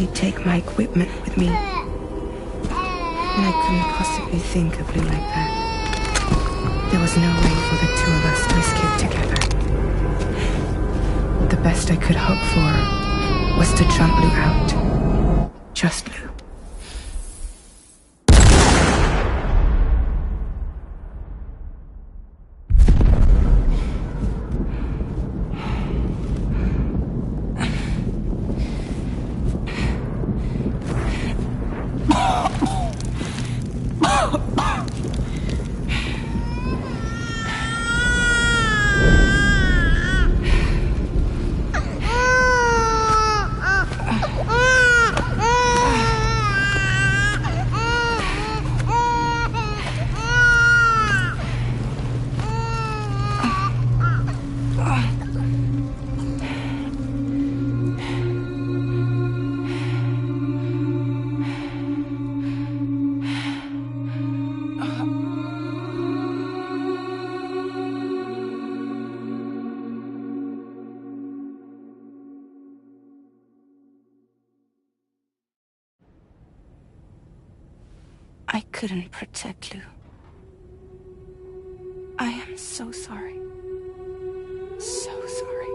he'd take my equipment with me. And I couldn't possibly think of Lou like that. There was no way for the two of us to escape together. The best I could hope for was to jump Lou out. Just Lou. I couldn't protect Lou. I am so sorry. So sorry.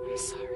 I'm sorry.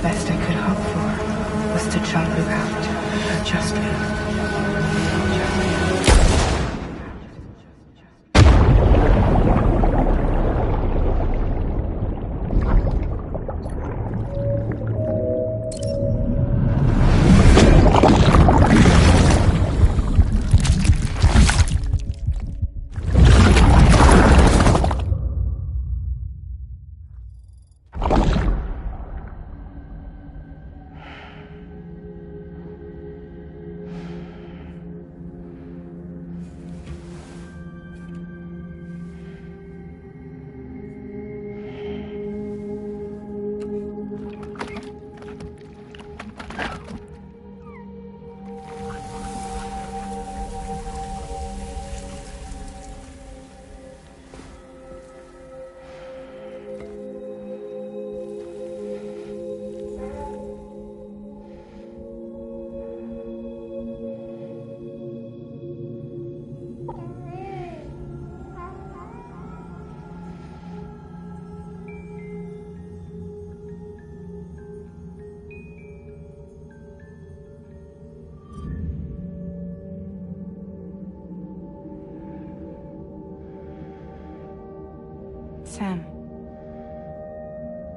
best I could hope for was to jump you out. Just you. Sam,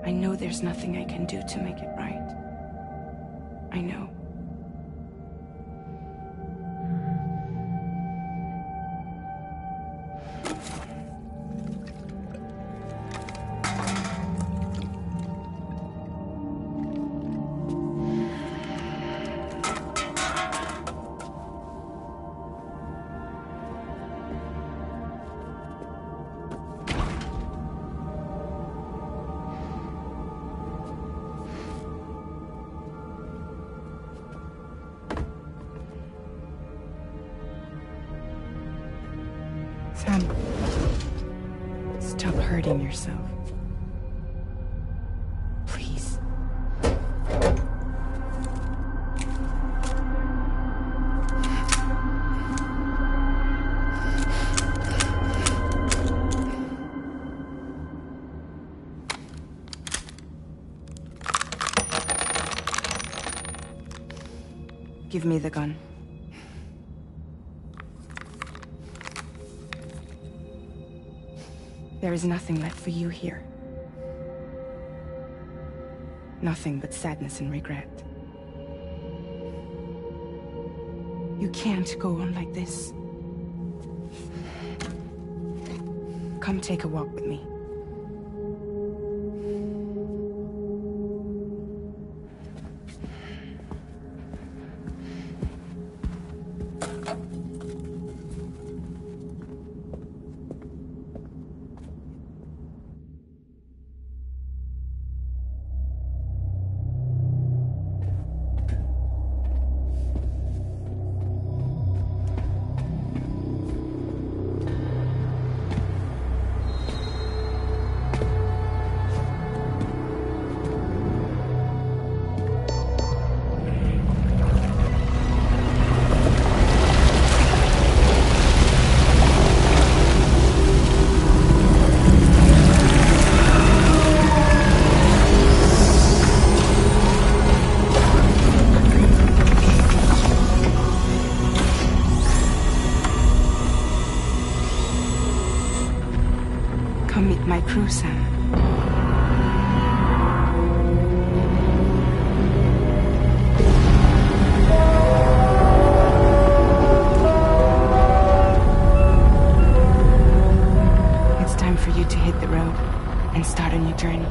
I know there's nothing I can do to make it right. I know. Sam, stop hurting yourself. Please. Give me the gun. There is nothing left for you here. Nothing but sadness and regret. You can't go on like this. Come take a walk with me. Come meet my crew, Sam. It's time for you to hit the road and start a new journey.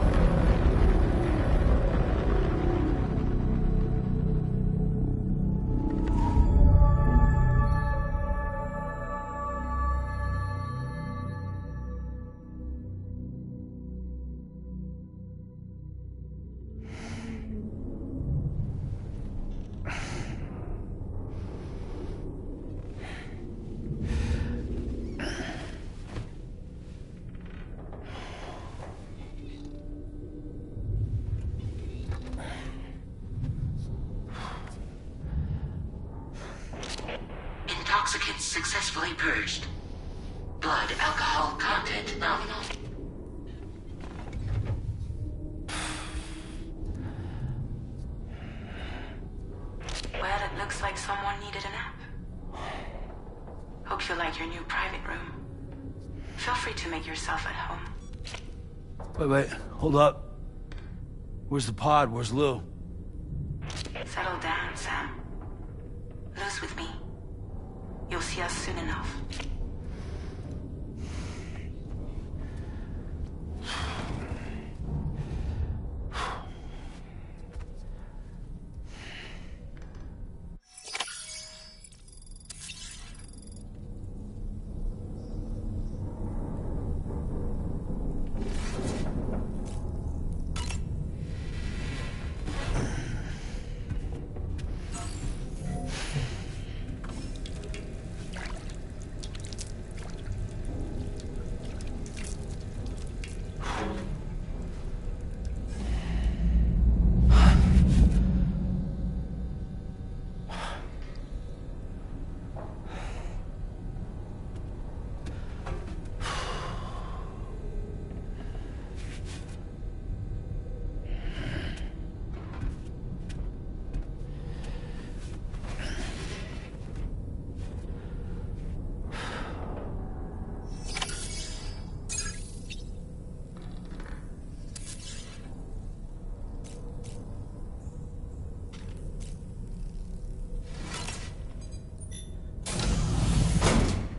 Intoxicants successfully purged. Blood alcohol content nominal. Looks like someone needed a nap. Hope you like your new private room. Feel free to make yourself at home. Wait, hold up. Where's the pod? Where's Lou? Settle down, Sam. Lou's with me. You'll see us soon enough.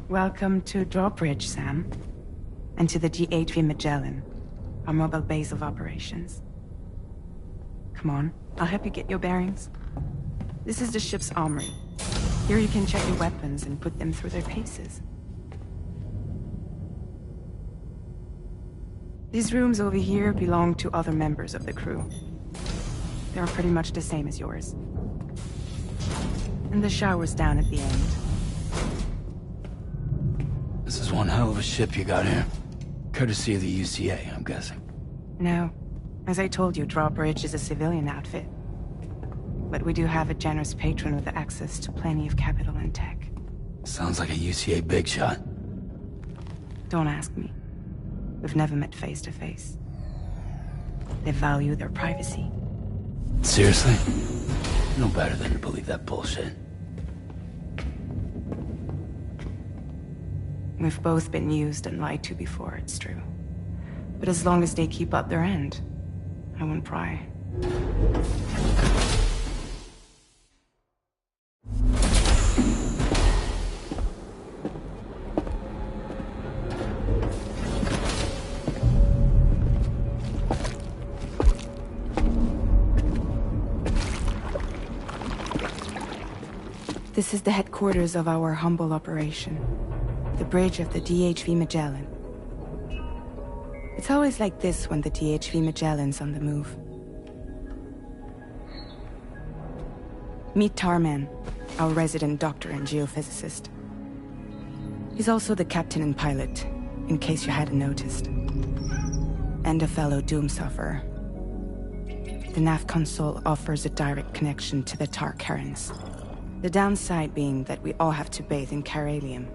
Welcome to Drawbridge, Sam. And to the Ffxvi Magellan, our mobile base of operations. Come on, I'll help you get your bearings. This is the ship's armory. Here you can check your weapons and put them through their paces. These rooms over here belong to other members of the crew. They're pretty much the same as yours. And the shower's down at the end. This is one hell of a ship you got here. Courtesy of the UCA, I'm guessing. No. As I told you, Drawbridge is a civilian outfit. But we do have a generous patron with access to plenty of capital and tech. Sounds like a UCA big shot. Don't ask me. We've never met face to face. They value their privacy. Seriously? No better than to believe that bullshit. We've both been used and lied to before, it's true. But as long as they keep up their end, I won't pry. This is the headquarters of our humble operation. The bridge of the Ffxvi Magellan. It's always like this when the Ffxvi Magellan's on the move. Meet Tarman, our resident doctor and geophysicist. He's also the captain and pilot, in case you hadn't noticed. And a fellow doom sufferer. The nav console offers a direct connection to the Tarkarans. The downside being that we all have to bathe in Karelium.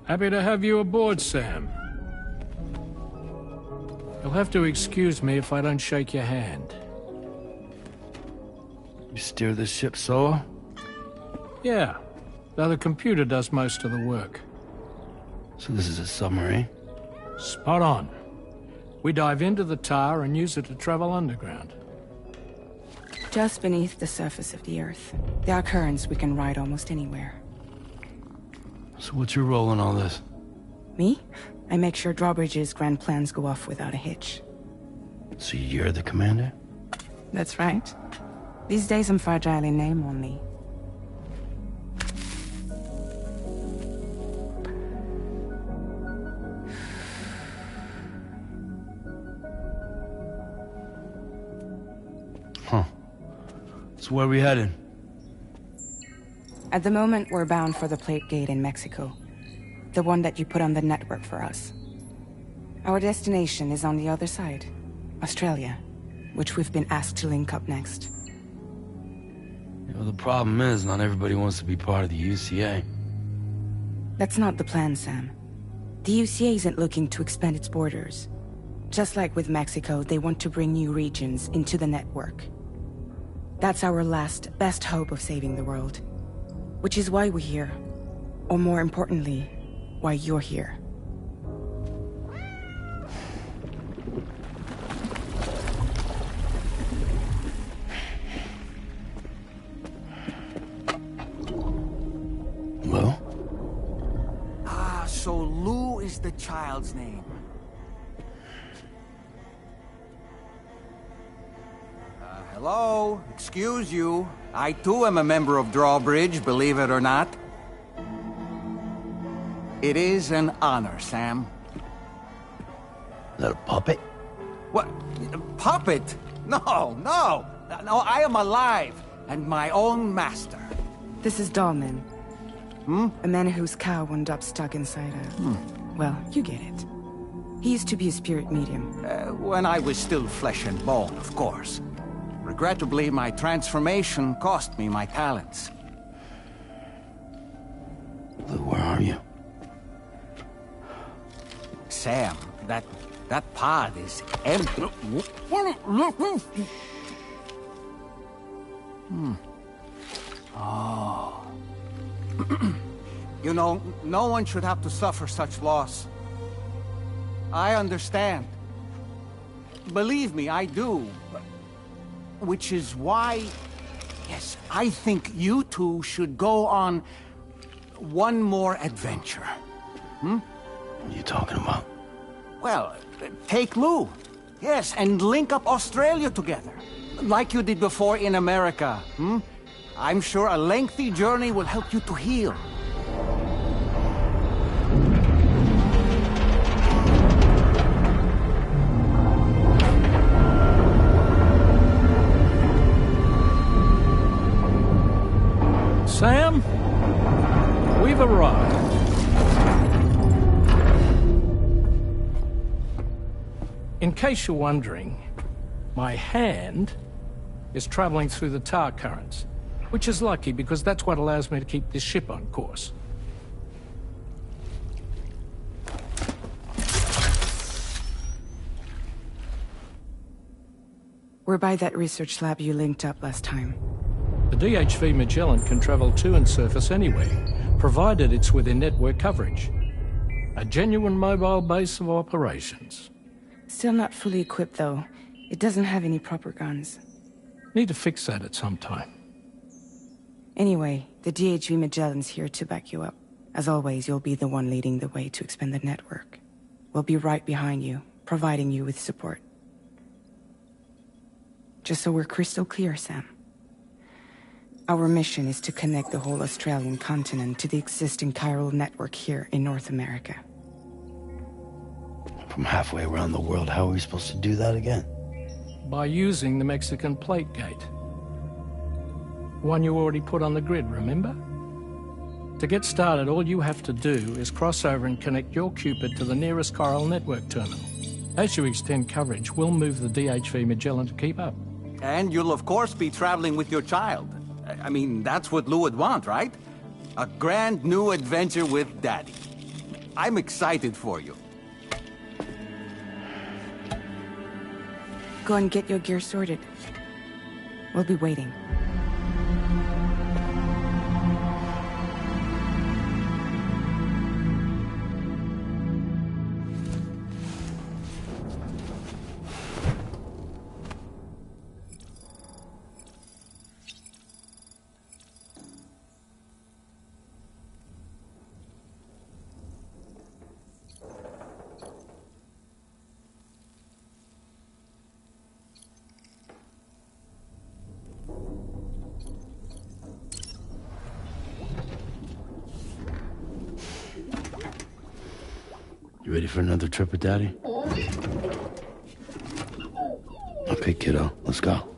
Happy to have you aboard, Sam. You'll have to excuse me if I don't shake your hand. You steer this ship solo? Yeah, though the computer does most of the work. So this is a submarine? Spot on. We dive into the tar and use it to travel underground. Just beneath the surface of the Earth, there are currents we can ride almost anywhere. So what's your role in all this? Me? I make sure Drawbridge's grand plans go off without a hitch. So you're the commander? That's right. These days I'm fragile in name only. Huh. So where are we headed? At the moment, we're bound for the Plate Gate in Mexico. The one that you put on the network for us. Our destination is on the other side. Australia, which we've been asked to link up next. You know, the problem is, not everybody wants to be part of the UCA. That's not the plan, Sam. The UCA isn't looking to expand its borders. Just like with Mexico, they want to bring new regions into the network. That's our last, best hope of saving the world. Which is why we're here. Or more importantly, why you're here. Well? Ah, so Lou is the child's name. Hello? Excuse you. I too am a member of Drawbridge, believe it or not. It is an honor, Sam. Is that a puppet? What? Puppet? No, no! No, I am alive, and my own master. This is Dahlman. A man whose cow wound up stuck inside a... Well, you get it. He used to be a spirit medium. When I was still flesh and bone, of course. Regrettably, my transformation cost me my talents. Lou, where are you? Sam, that pod is empty. Oh. You know, no one should have to suffer such loss. I understand. Believe me, I do. Which is why, yes, I think you two should go on one more adventure. What are you talking about? Well, take Lou. Yes, and link up Australia together. Like you did before in America. I'm sure a lengthy journey will help you to heal. Sam, we've arrived. In case you're wondering, my hand is traveling through the tar currents, which is lucky because that's what allows me to keep this ship on course. We're by that research lab you linked up last time. The Ffxvi Magellan can travel to and surface anywhere, provided it's within network coverage. A genuine mobile base of operations. Still not fully equipped, though. It doesn't have any proper guns. Need to fix that at some time. Anyway, the DHV Magellan's here to back you up. As always, you'll be the one leading the way to expand the network. We'll be right behind you, providing you with support. Just so we're crystal clear, Sam. Our mission is to connect the whole Australian continent to the existing chiral network here in North America. From halfway around the world, how are we supposed to do that again? By using the Mexican plate gate. One you already put on the grid, remember? To get started, all you have to do is cross over and connect your Cupid to the nearest chiral network terminal. As you extend coverage, we'll move the DHV Magellan to keep up. And you'll of course be traveling with your child. I mean, that's what Lou would want, right? A grand new adventure with Daddy. I'm excited for you. Go and get your gear sorted. We'll be waiting. You ready for another trip with Daddy? Okay, kiddo, let's go.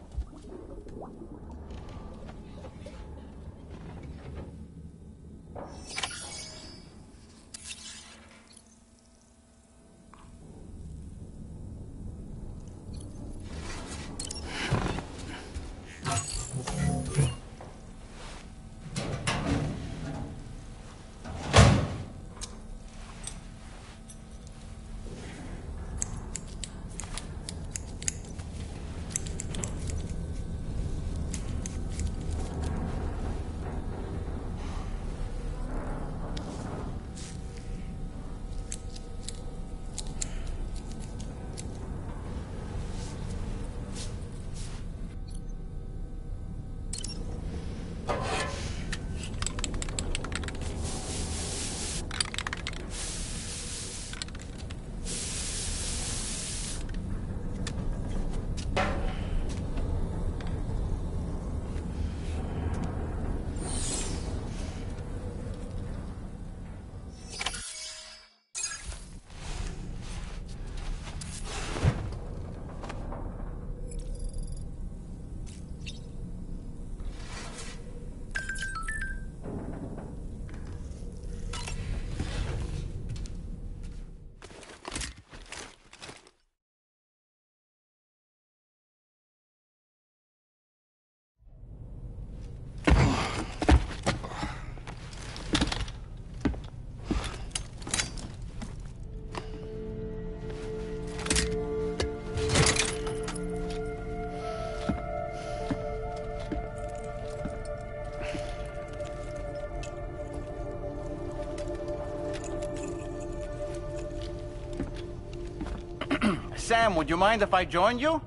Sam, would you mind if I joined you?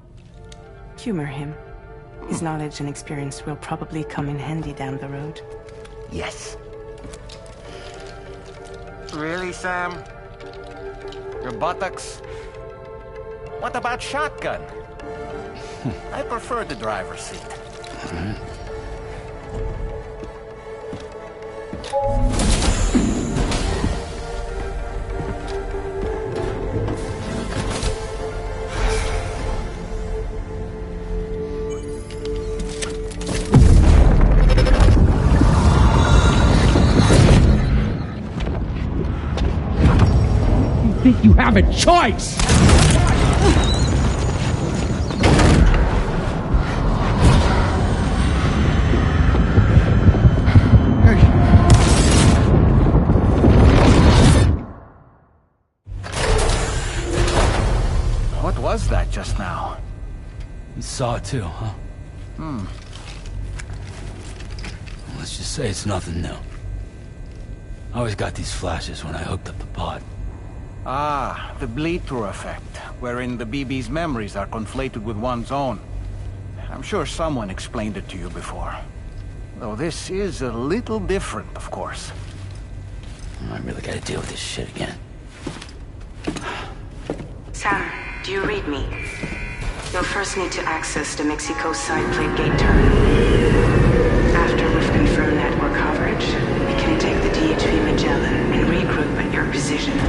Humor him. His knowledge and experience will probably come in handy down the road. Yes. Really, Sam? Your buttocks? What about shotgun? I prefer the driver's seat. Think you have a choice? What was that just now? You saw it too, huh? Let's just say it's nothing new. I always got these flashes when I hooked up the pod. Ah, the bleed-through effect, wherein the BB's memories are conflated with one's own. I'm sure someone explained it to you before. Though this is a little different, of course. I really gotta deal with this shit again. Sam, do you read me? You'll first need to access the Mexico side plate gate terminal. After we've confirmed network coverage, we can take the DHV Magellan and regroup at your position.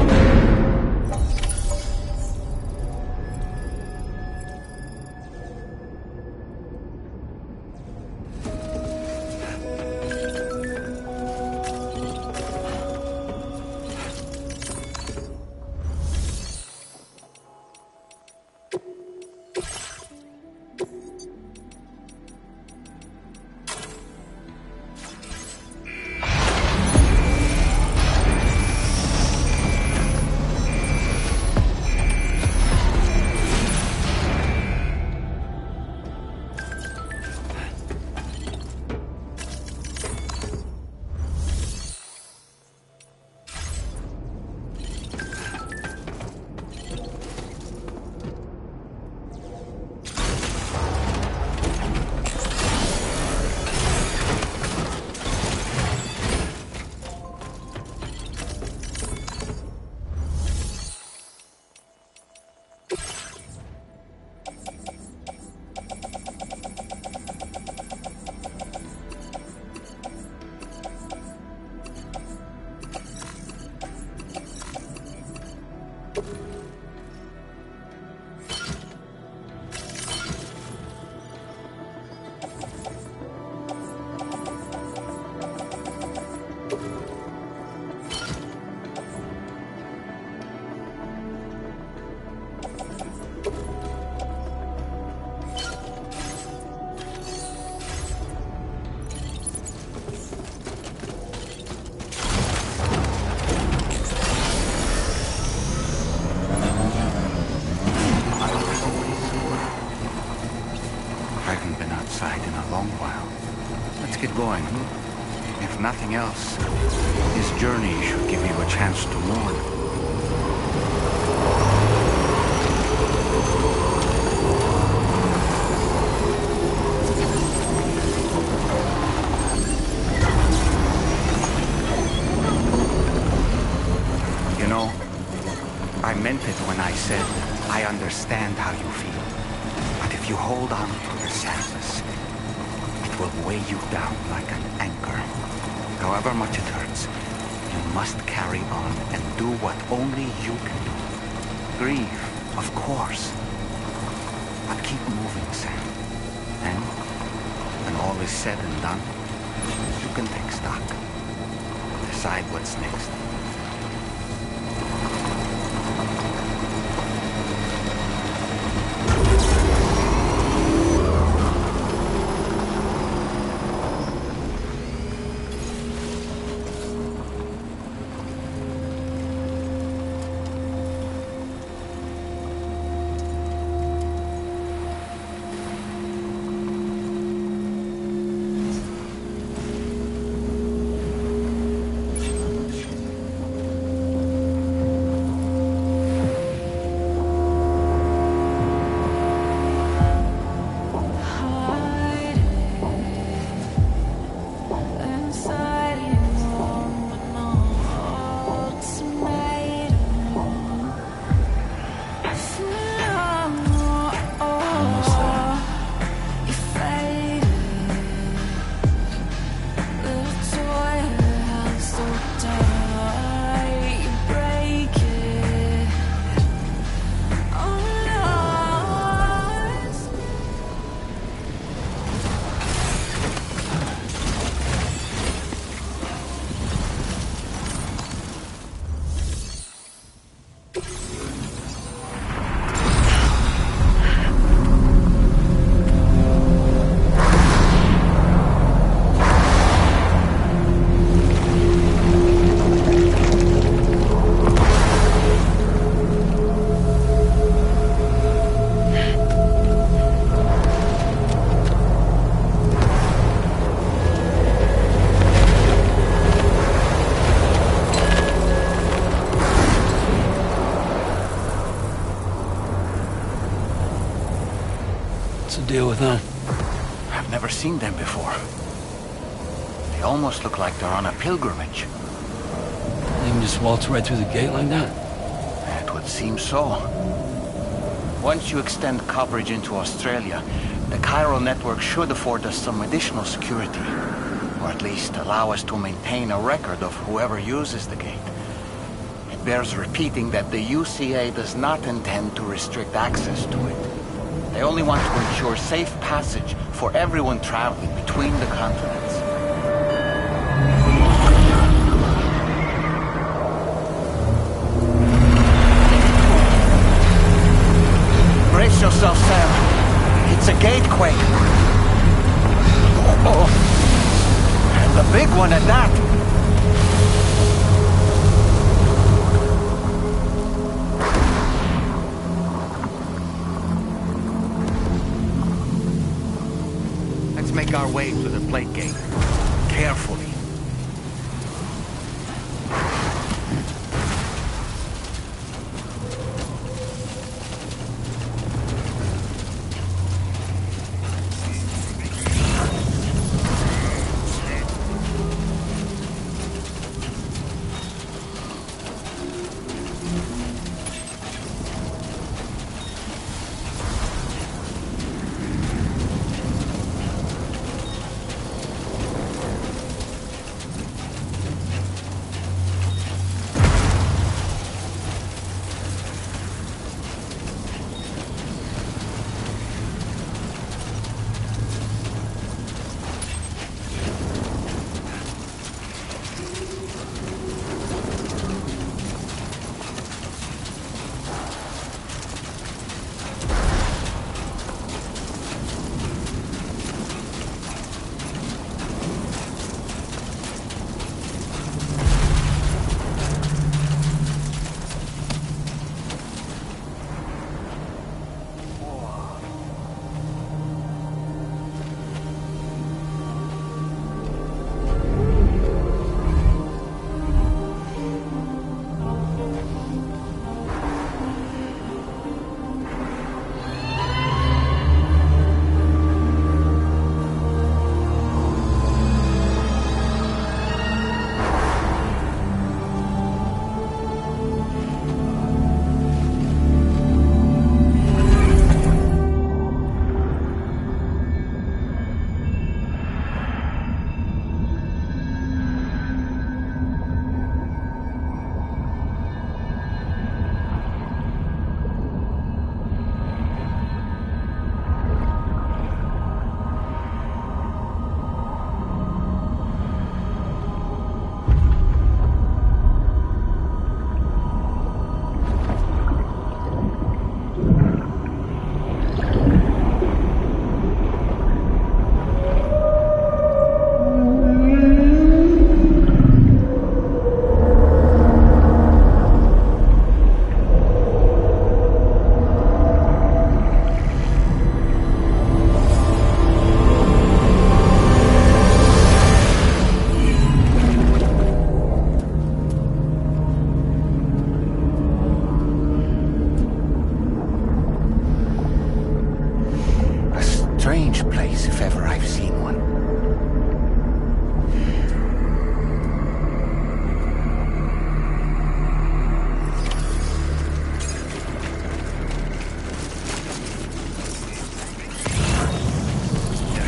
Get going. If nothing else, this journey should give you a chance to mourn. You know, I meant it when I said I understand how you feel. But if you hold on to your sadness, will weigh you down like an anchor. However much it hurts, you must carry on and do what only you can do. Grieve, of course. But keep moving, Sam. And when all is said and done, you can take stock. Decide what's next. What's the deal with them? I've never seen them before. They almost look like they're on a pilgrimage. They can just waltz right through the gate like that? It would seem so. Once you extend coverage into Australia, the Chiral network should afford us some additional security. Or at least allow us to maintain a record of whoever uses the gate. It bears repeating that the UCA does not intend to restrict access to it. They only want to ensure safe passage for everyone traveling between the continents. Brace yourself, Sam. It's a gatequake. Oh. And the big one at that. Let's make our way to the plate gate. Carefully.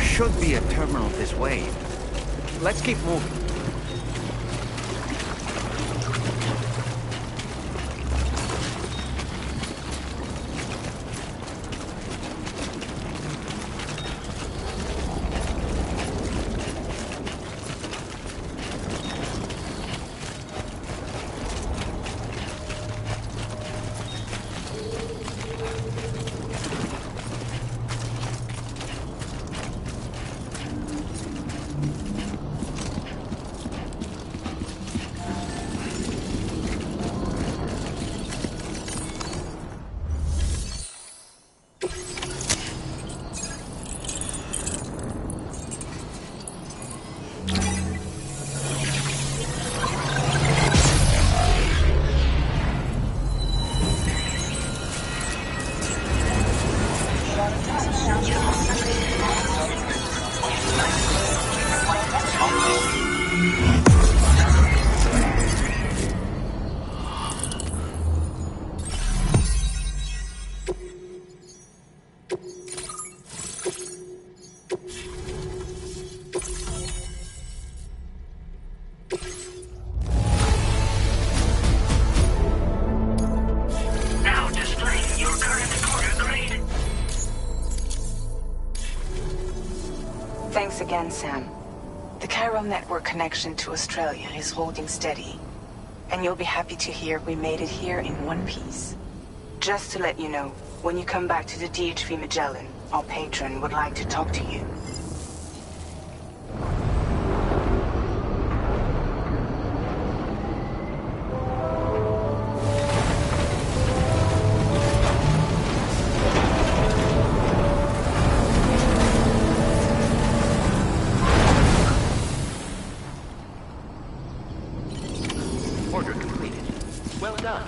Should be a terminal this way. Let's keep moving. Thanks again, Sam. The chiral network connection to Australia is holding steady. And you'll be happy to hear we made it here in one piece. Just to let you know, when you come back to the Ffxvi Magellan, our patron would like to talk to you. Order completed. Well done.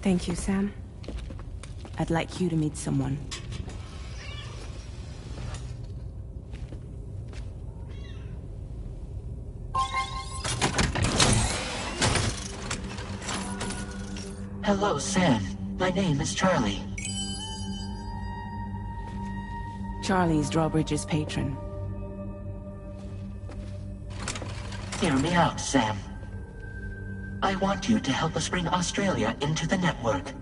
Thank you, Sam. I'd like you to meet someone. Hello, Sam. My name is Charlie. Charlie's Drawbridge's patron. Hear me out, Sam. I want you to help us bring Australia into the network.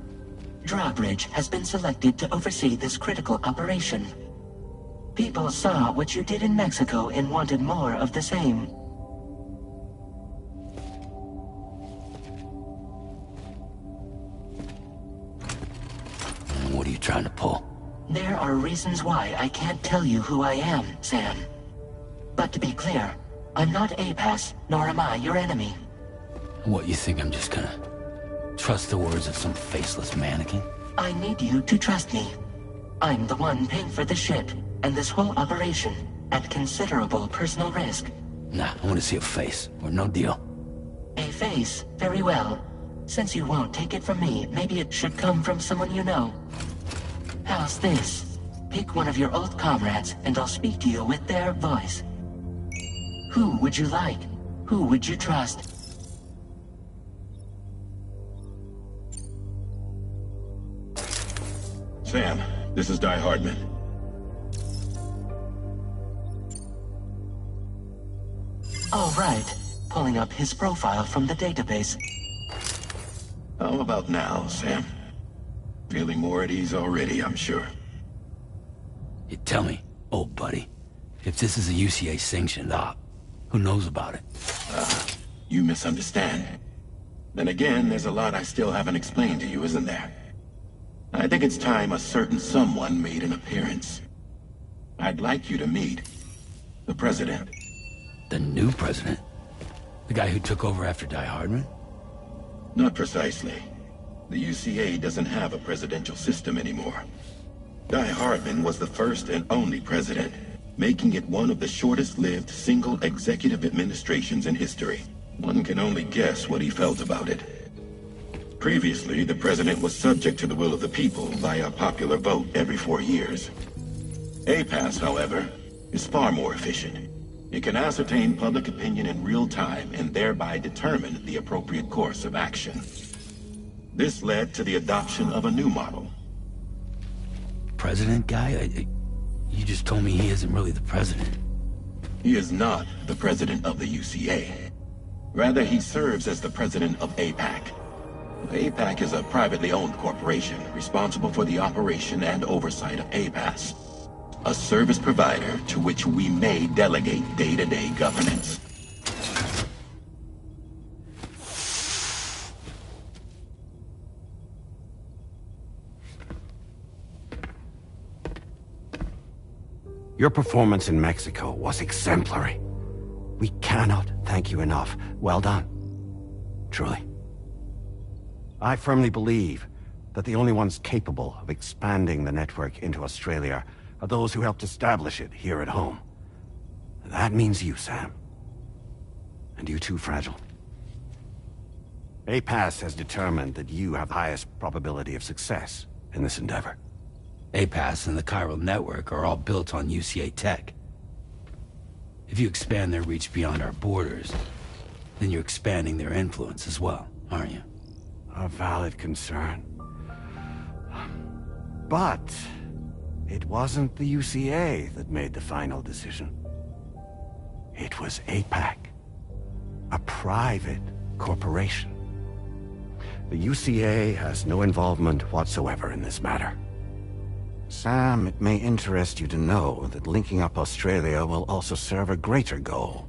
Drawbridge has been selected to oversee this critical operation. People saw what you did in Mexico and wanted more of the same. What are you trying to pull? There are reasons why I can't tell you who I am, Sam. But to be clear, I'm not APAS, nor am I your enemy. What, you think I'm just gonna trust the words of some faceless mannequin? I need you to trust me. I'm the one paying for the ship, and this whole operation, at considerable personal risk. Nah, I want to see a face, or no deal. A face? Very well. Since you won't take it from me, maybe it should come from someone you know. How's this? Pick one of your old comrades, and I'll speak to you with their voice. Who would you like? Who would you trust? Sam, this is Di Hardman. All right. Pulling up his profile from the database. How about now, Sam? Feeling more at ease already, I'm sure. You tell me, old buddy, if this is a UCA-sanctioned op, who knows about it? You misunderstand. Then again, there's a lot I still haven't explained to you, isn't there? I think it's time a certain someone made an appearance. I'd like you to meet the President. The new president? The guy who took over after Di Hardman? Not precisely. The UCA doesn't have a presidential system anymore. Di Hardman was the first and only president, making it one of the shortest-lived single executive administrations in history. One can only guess what he felt about it. Previously, the president was subject to the will of the people via popular vote every 4 years. APAS, however, is far more efficient. It can ascertain public opinion in real time and thereby determine the appropriate course of action. This led to the adoption of a new model. President guy? You just told me he isn't really the president. He is not the president of the UCA. Rather, he serves as the president of APAC. APAC is a privately owned corporation responsible for the operation and oversight of APAS, a service provider to which we may delegate day-to-day governance. Your performance in Mexico was exemplary. We cannot thank you enough. Well done. Truly. I firmly believe that the only ones capable of expanding the network into Australia are those who helped establish it here at home. That means you, Sam. And you too, Fragile. APAS has determined that you have the highest probability of success in this endeavor. APAS and the chiral network are all built on UCA tech. If you expand their reach beyond our borders, then you're expanding their influence as well, aren't you? A valid concern. But it wasn't the UCA that made the final decision. It was APAC, a private corporation. The UCA has no involvement whatsoever in this matter. Sam, it may interest you to know that linking up Australia will also serve a greater goal.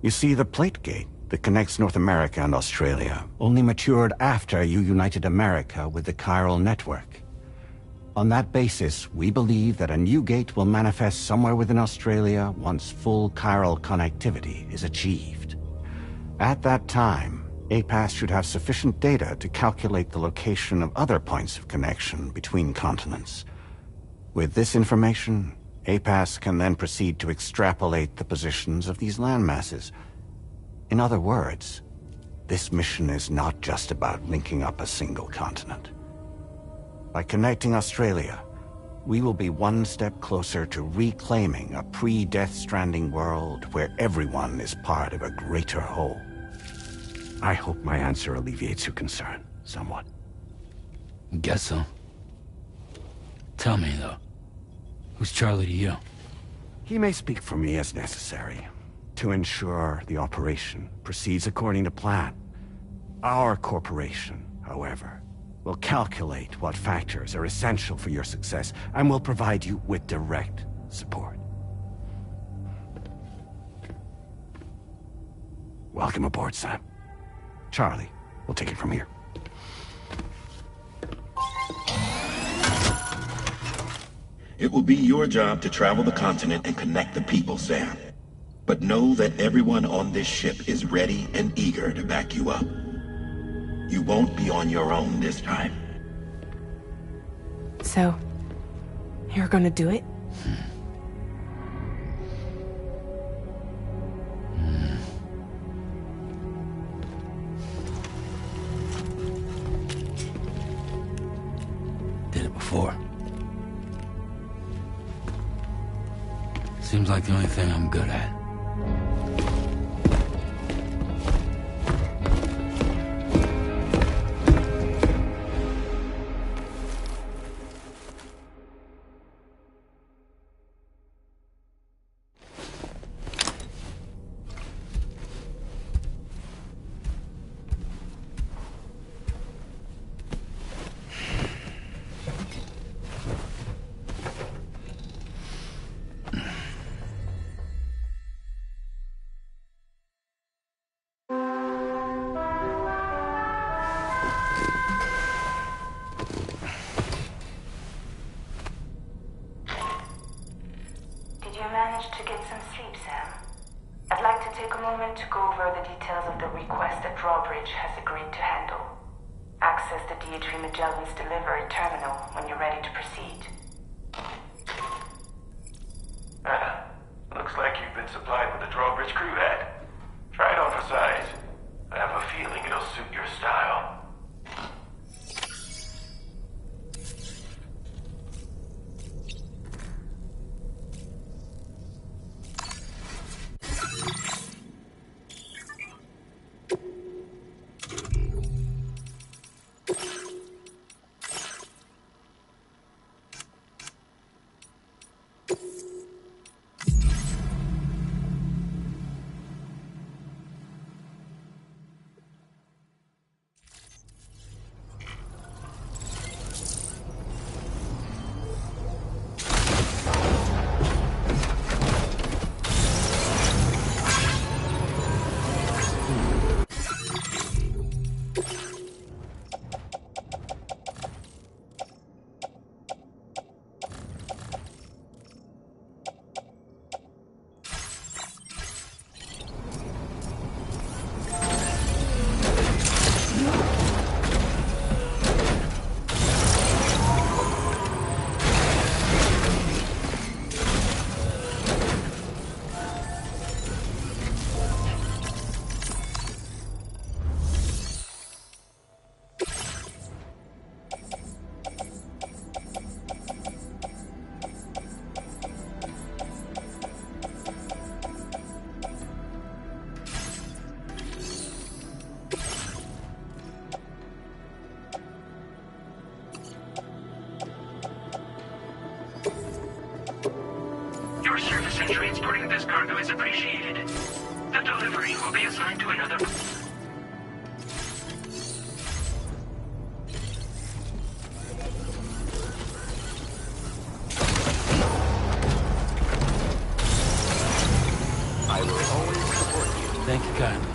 You see, the plate gate that connects North America and Australia only matured after you united America with the chiral network. On that basis, we believe that a new gate will manifest somewhere within Australia once full chiral connectivity is achieved. At that time, APAS should have sufficient data to calculate the location of other points of connection between continents. With this information, APAS can then proceed to extrapolate the positions of these landmasses. In other words, this mission is not just about linking up a single continent. By connecting Australia, we will be one step closer to reclaiming a pre-Death Stranding world where everyone is part of a greater whole. I hope my answer alleviates your concern somewhat. Guess so. Tell me, though, who's Charlie to you? He may speak for me as necessary, to ensure the operation proceeds according to plan. Our corporation, however, will calculate what factors are essential for your success and will provide you with direct support. Welcome aboard, Sam. Charlie, we'll take it from here. It will be your job to travel the continent and connect the people, Sam. But know that everyone on this ship is ready and eager to back you up. You won't be on your own this time. So, you're gonna do it? Did it before. Seems like the only thing I'm good at. To get some sleep, Sam. I'd like to take a moment to go over the details of the request that Drawbridge has agreed to handle. Access the D.H. Magellan's delivery terminal when you're ready to proceed. Looks like you've been supplied with a Drawbridge crew hat. Try it on for size. I have a feeling it'll suit your style. transporting this cargo is appreciated. The delivery will be assigned to another... I will always support you. Thank you kindly.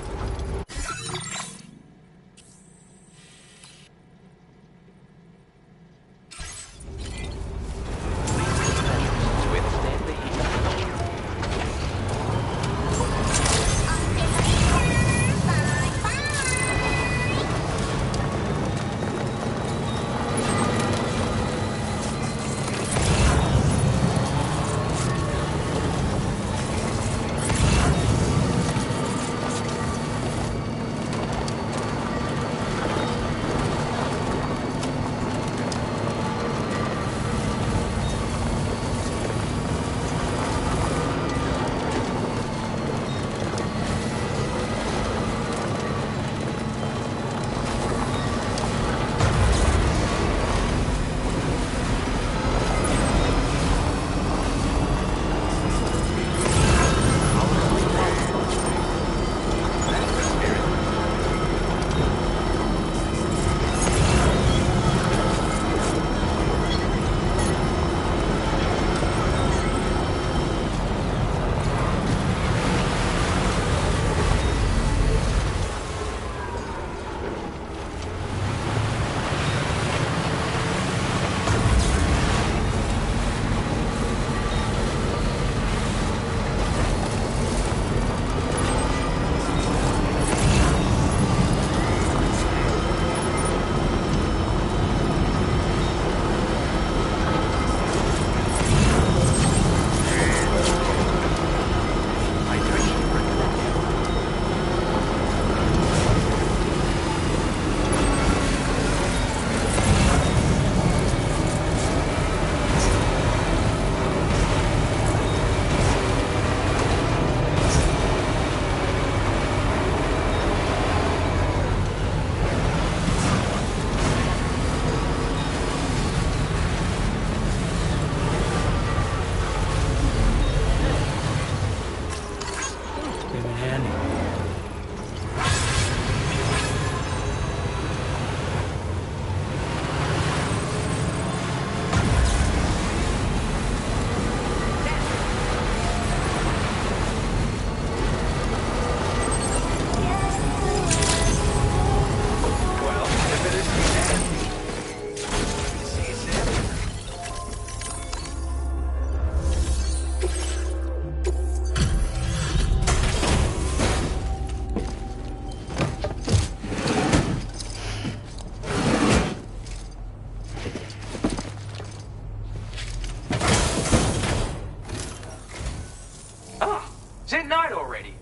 Is it night already?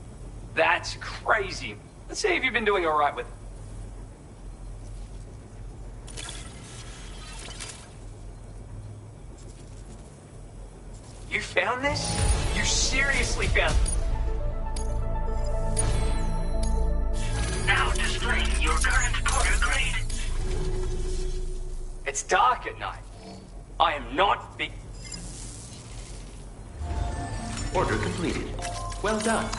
That's crazy. Let's see if you've been doing all right with... You found this? You seriously found... Now displaying your current Porter grade. It's dark at night. I am not big... Order completed. Well done.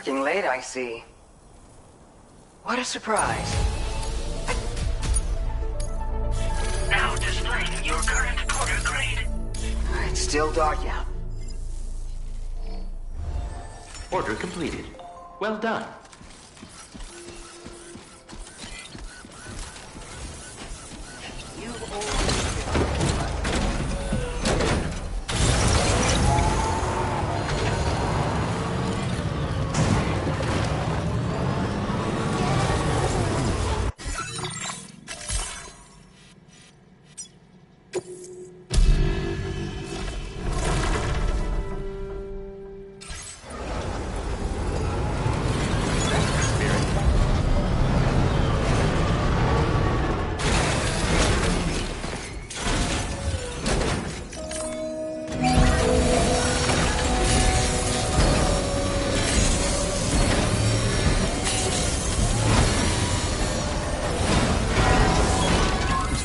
Working late, I see. What a surprise. Now displaying your current porter grade. It's still dark out. Order completed. Well done.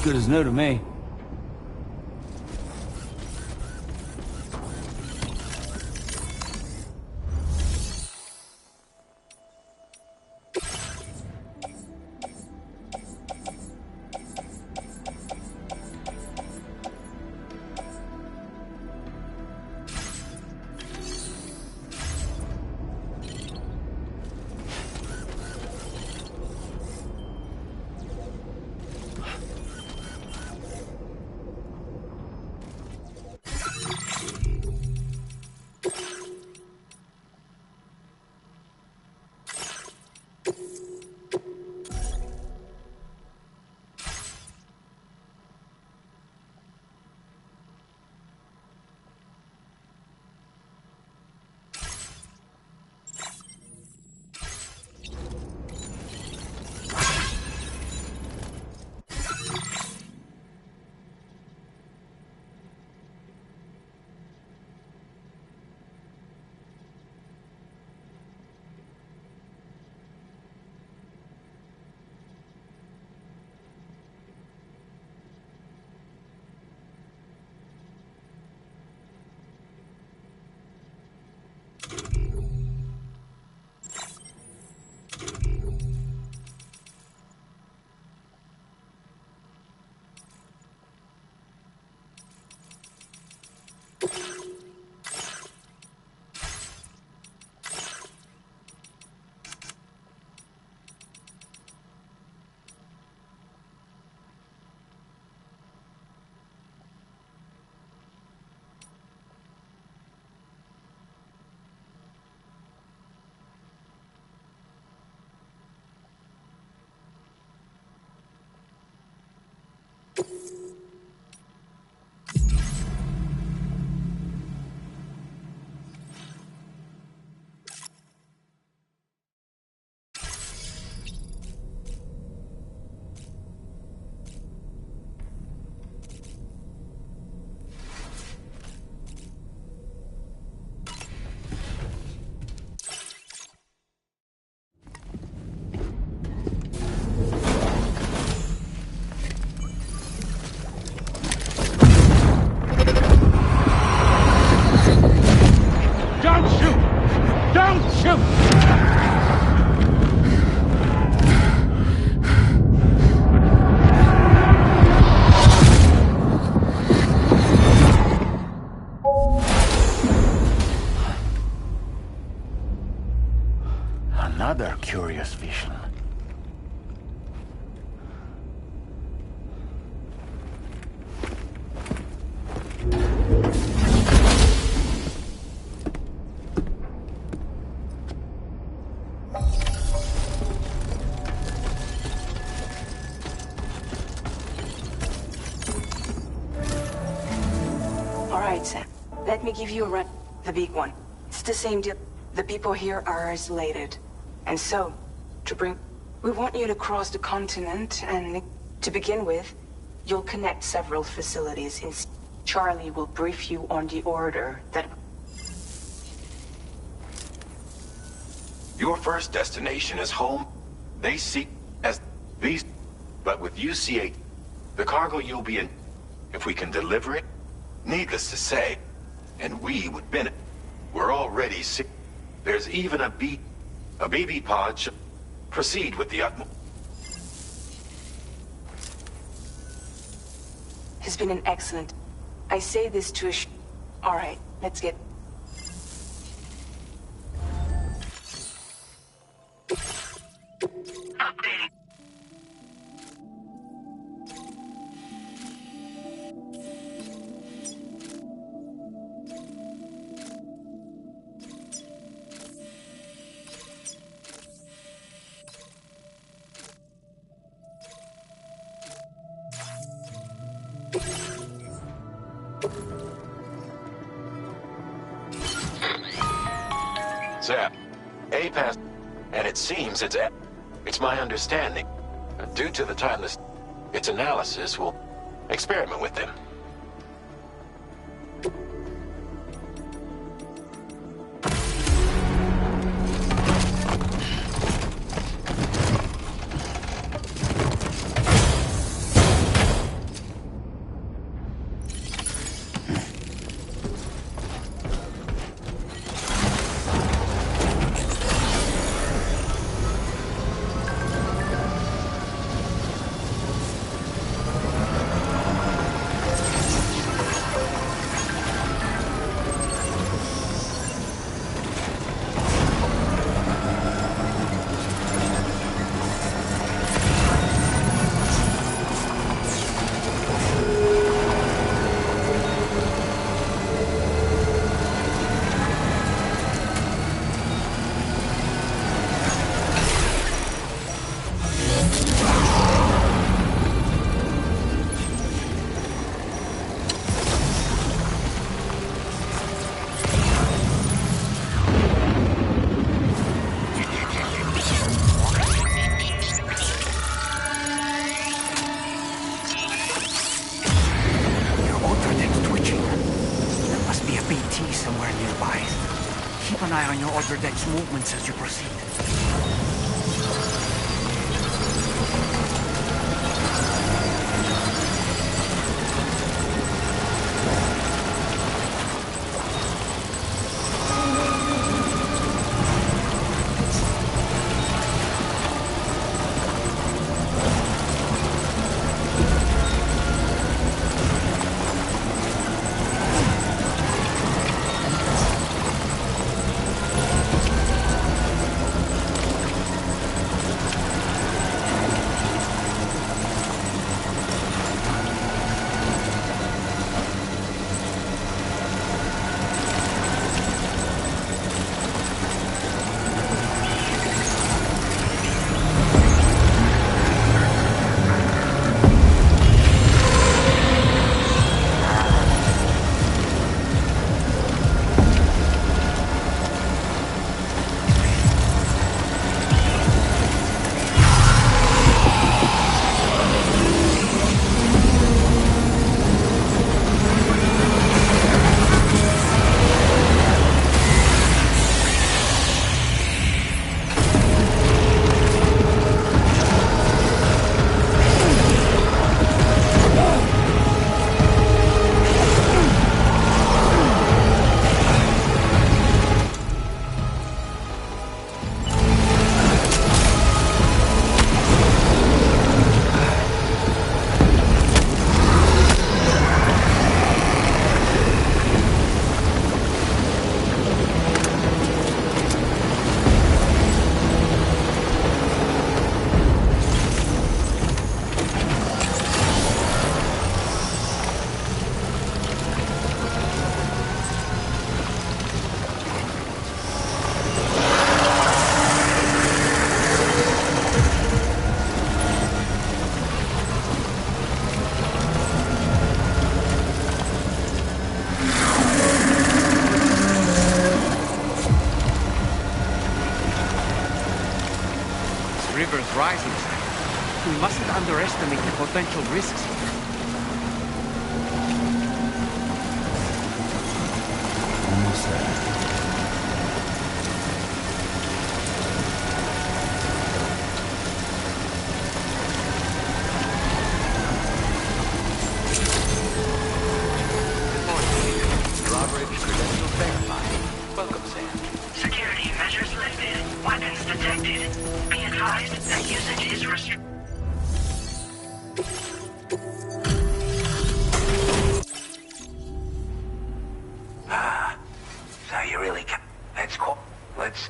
Good as new to me. Another curious vision. All right, Sam. Let me give you a run. The big one. It's the same deal. The people here are isolated. And so, we want you to cross the continent, and to begin with, you'll connect several facilities. Charlie will brief you on the order that... Your first destination is home. They see as these, but with UCA, the cargo you'll be in, if we can deliver it, needless to say, and we would benefit. We're already sick. There's even a beat A BB pod should proceed with the utmost. Has been an excellent... I say this to All right, let's get... Updating. Zap, A pass, and it seems it's my understanding. Due to the timeless, its analysis will experiment with them. Keep an eye on your other deck's movements as you proceed. River's rising. We mustn't underestimate the potential risks here. Almost there. Drawbridge credentials verified. Welcome, Sam. Security measures lifted. Weapons advised that usage is restricted. So you really can. Let's call. Let's.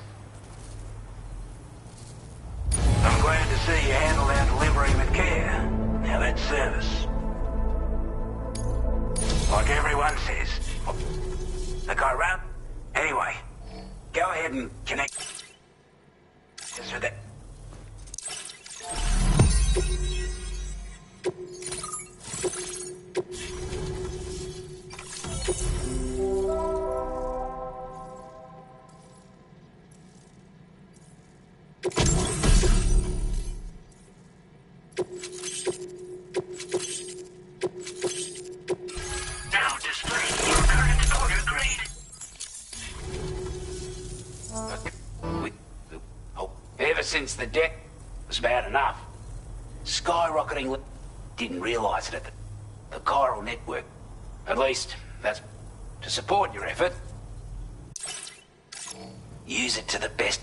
I'm glad to see you handled our delivery with care. Now that's service. Like everyone says. The guy round. Anyway, go ahead and connect. Just with that. Now display your current order grade. Ever since the deck was bad enough, skyrocketing. Didn't realise it at the chiral network. At least that's to support your effort. Use it to the best.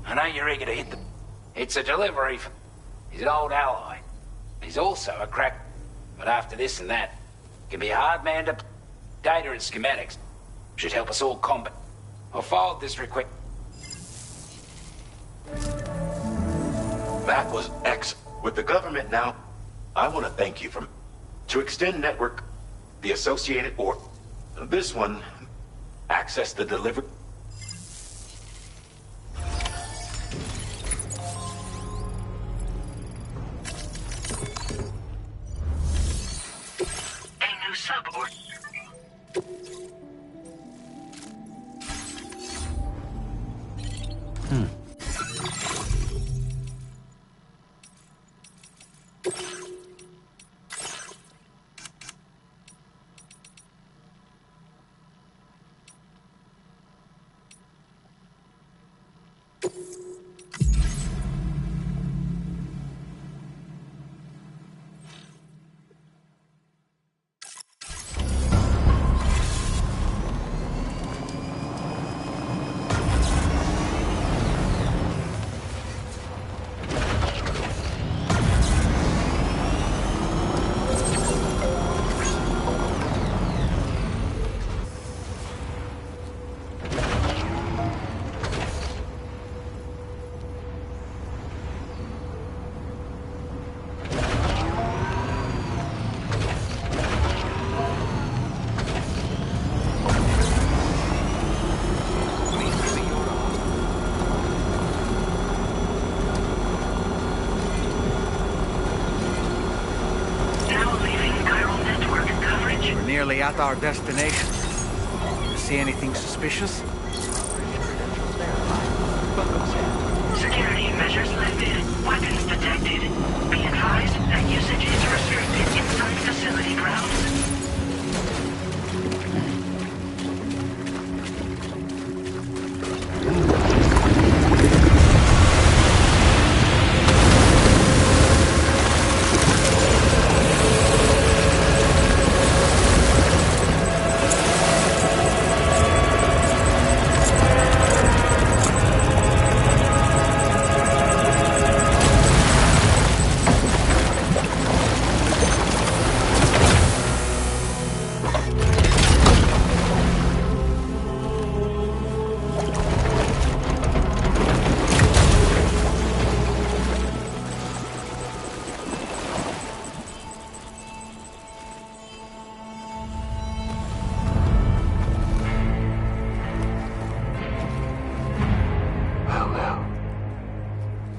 I know you're eager to hit the. It's a delivery for. He's an old ally. He's also a crack. But after this and that, can be a hard man to. Data and schematics should help us all combat. I'll forward this request. That was excellent. With the government now, I want to thank you for... To extend network, the associated or... This one, access the delivery... A new sub-order. Nearly at our destination. See anything suspicious? Security measures lifted. Weapons detected. Be advised that usage is restricted inside facility grounds.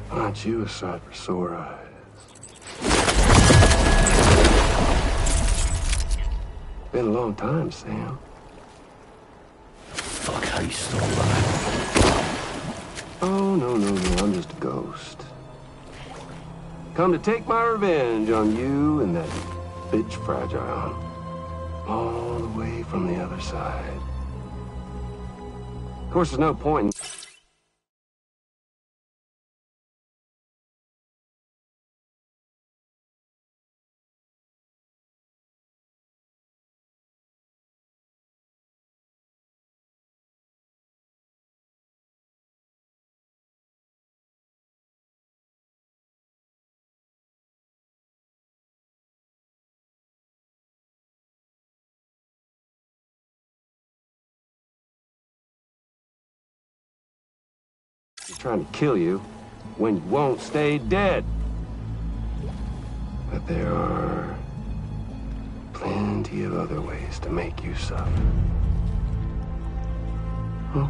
Aren't you a sight for sore eyes? Been a long time, Sam. Fuck, how you still alive? Oh, no, I'm just a ghost. Come to take my revenge on you and that bitch Fragile. All the way from the other side. Of course, there's no point in... He's trying to kill you when you won't stay dead. But there are plenty of other ways to make you suffer. Huh?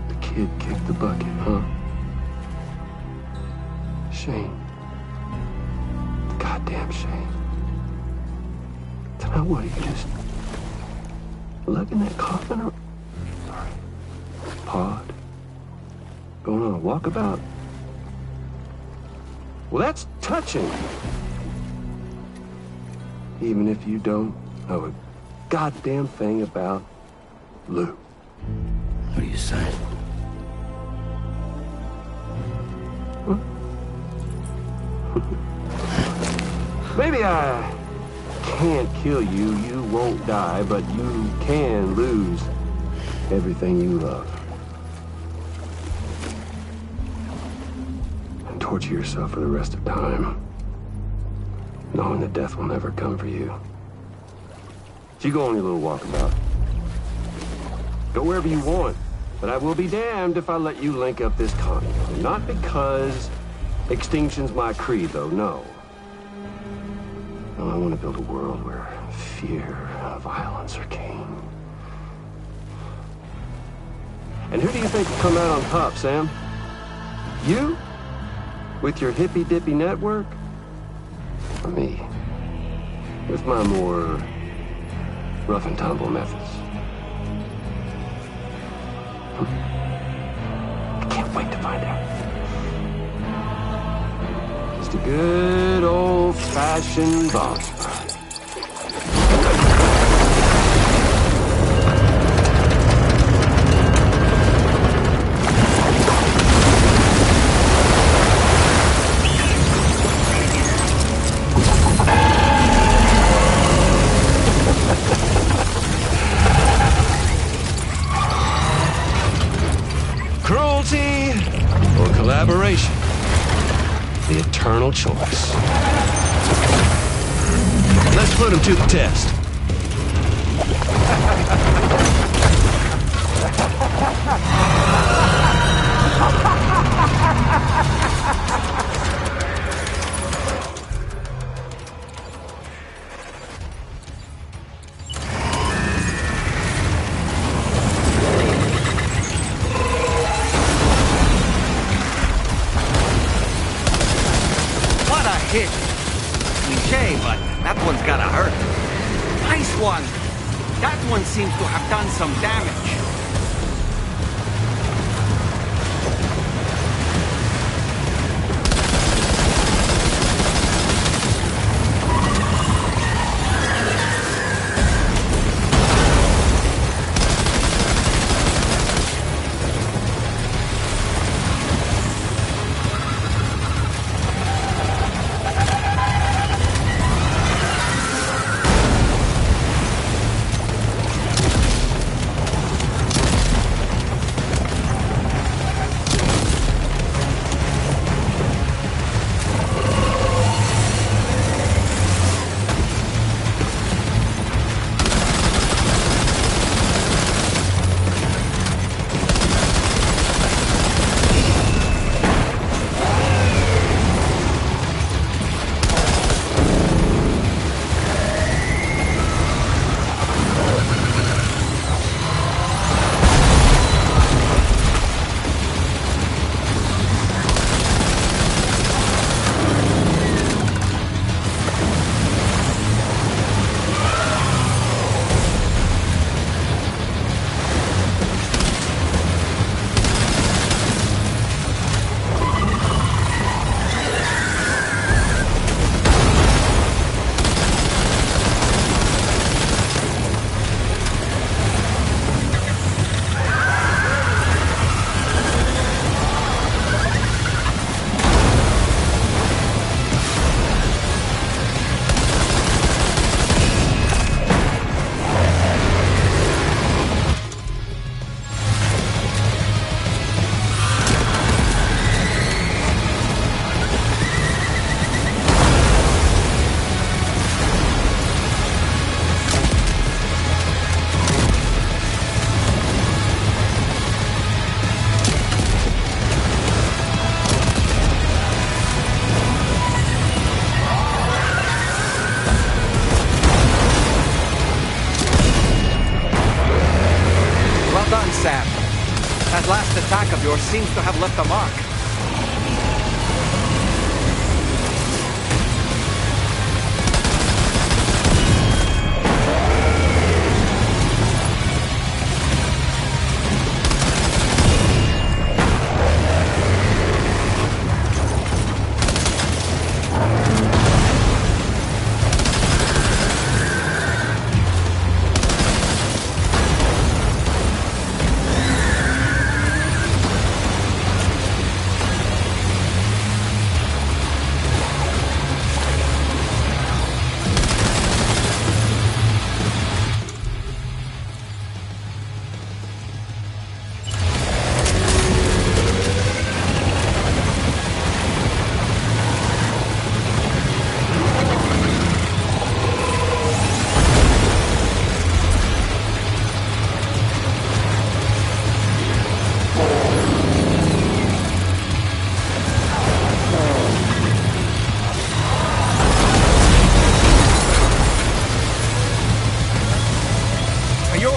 The kid kicked the bucket, huh? Shame. Goddamn shame. So now what, are you just lugging that coffin or... Sorry. Pod? Going on a walkabout? Well, that's touching. Even if you don't know a goddamn thing about Lou. What are you saying? Huh? Maybe I can't kill you, you won't die, but you can lose everything you love. And torture yourself for the rest of time, knowing that death will never come for you. So you go on your little walkabout. Go wherever you want, but I will be damned if I let you link up this continent. Not because extinction's my creed, though, no. No, I want to build a world where fear and violence are king. And who do you think will come out on top, Sam? You? With your hippy-dippy network? Or me? With my more rough and tumble methods? I can't wait to find out. Just a good old-fashioned boss fight. Cruelty or collaboration? The eternal choice. Let's put him to the test. What a hit! Cliche, but that one's gotta hurt. Nice one! That one seems to have done some damage. That attack of yours seems to have left a mark.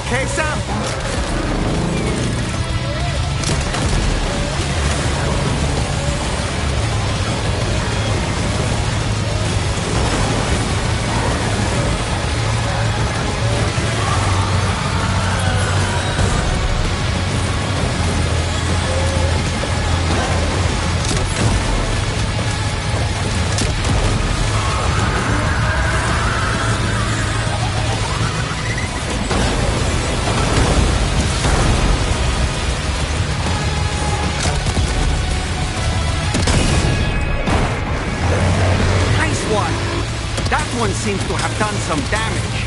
Okay, Sam? One seems to have done some damage.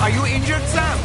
Are you injured, Sam?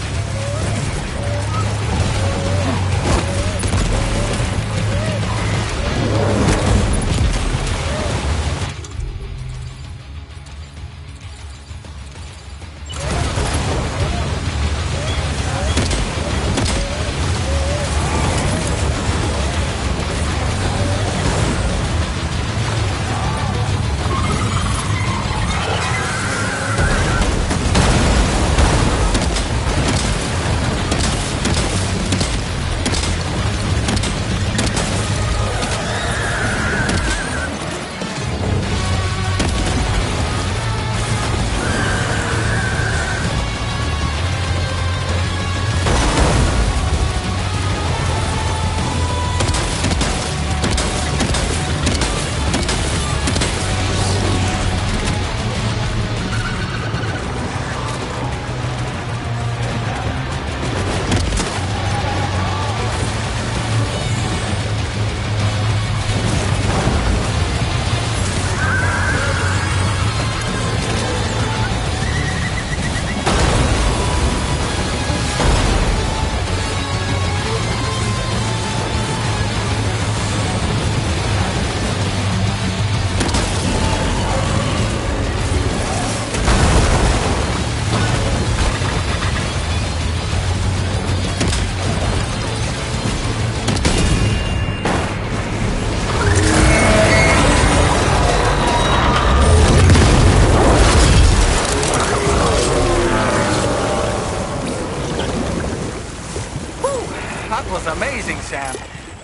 That was amazing, Sam.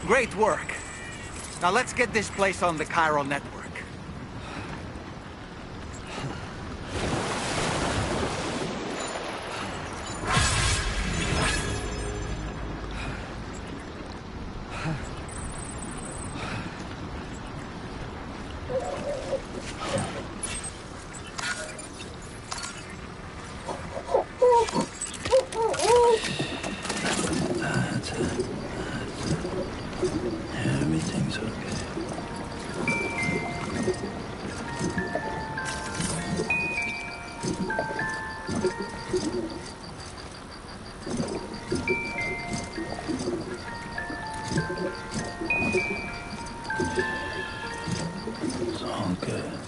Great work. Now let's get this place on the chiral network.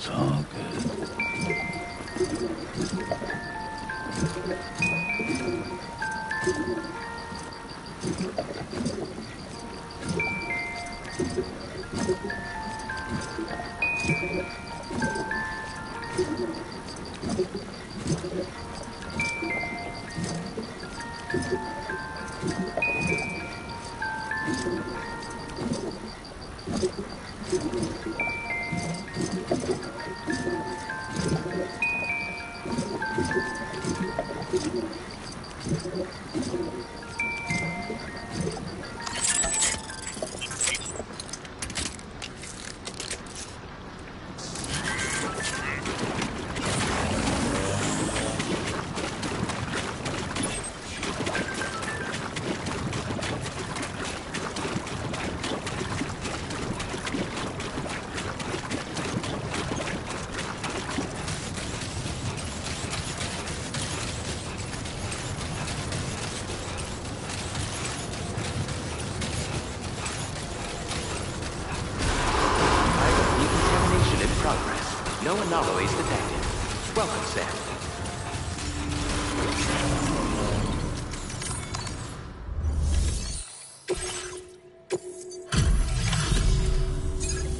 It's all good. No anomalies detected. Welcome, Sam.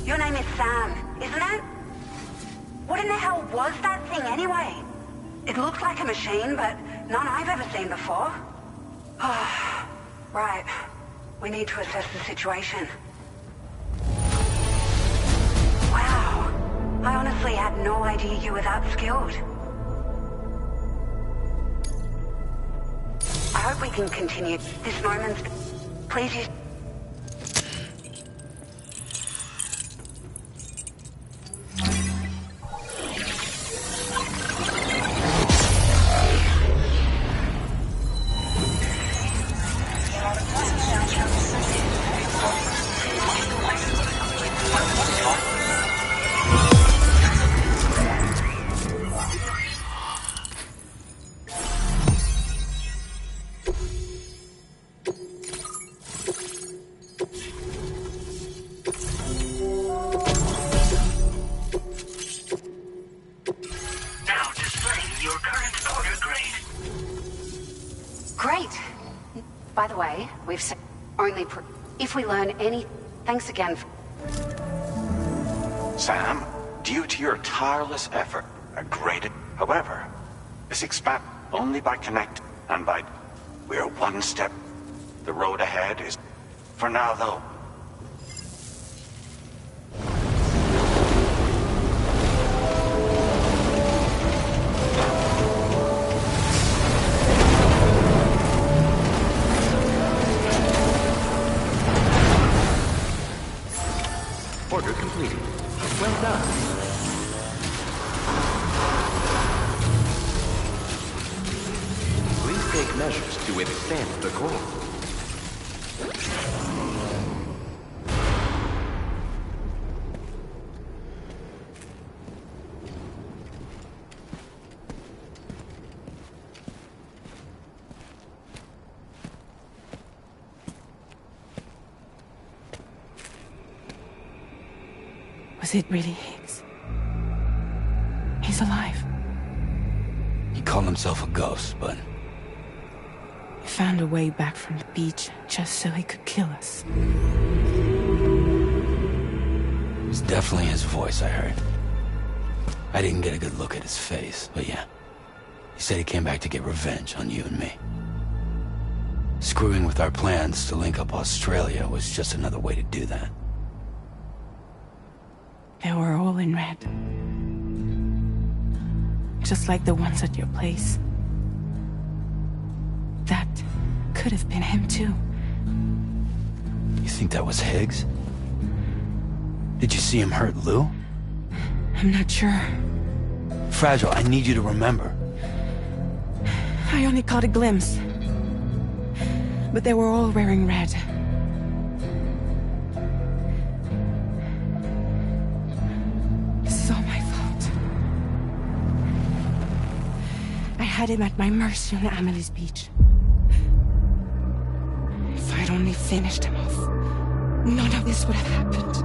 Your name is Sam, isn't it? What in the hell was that thing anyway? It looked like a machine, but none I've ever seen before. Oh, right. We need to assess the situation. Wow. I honestly had no idea you were that skilled. I hope we can continue this moment. Please use... By the way, we've said only if we learn any... Thanks again. Sam, due to your tireless effort, a great... However, this expand only by connect and by... We're one step. The road ahead is... For now, though... Order completed. Well done. Please take measures to withstand the cold. Was it really Higgs? He's alive. He called himself a ghost, but... He found a way back from the beach just so he could kill us. It was definitely his voice I heard. I didn't get a good look at his face, but yeah. He said he came back to get revenge on you and me. Screwing with our plans to link up Australia was just another way to do that. They were all in red. Just like the ones at your place. That could have been him too. You think that was Higgs? Did you see him hurt Lou? I'm not sure. Fragile, I need you to remember. I only caught a glimpse. But they were all wearing red. This is all my fault. I had him at my mercy on Amelie's beach. If I'd only finished him off, none of this would have happened.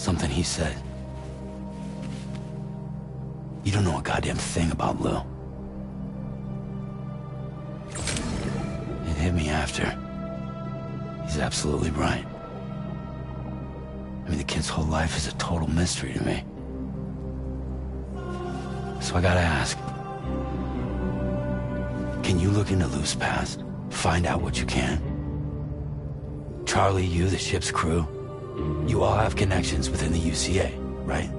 Something he said. You don't know a goddamn thing about Lou. It hit me after. He's absolutely right. I mean, the kid's whole life is a total mystery to me. So I gotta ask. Can you look into Lou's past? Find out what you can? Charlie, you, the ship's crew, you all have connections within the UCA, right?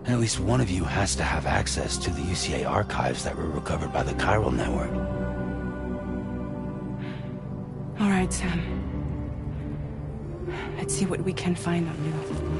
And at least one of you has to have access to the UCA archives that were recovered by the chiral network. All right, Sam. Let's see what we can find on Lou.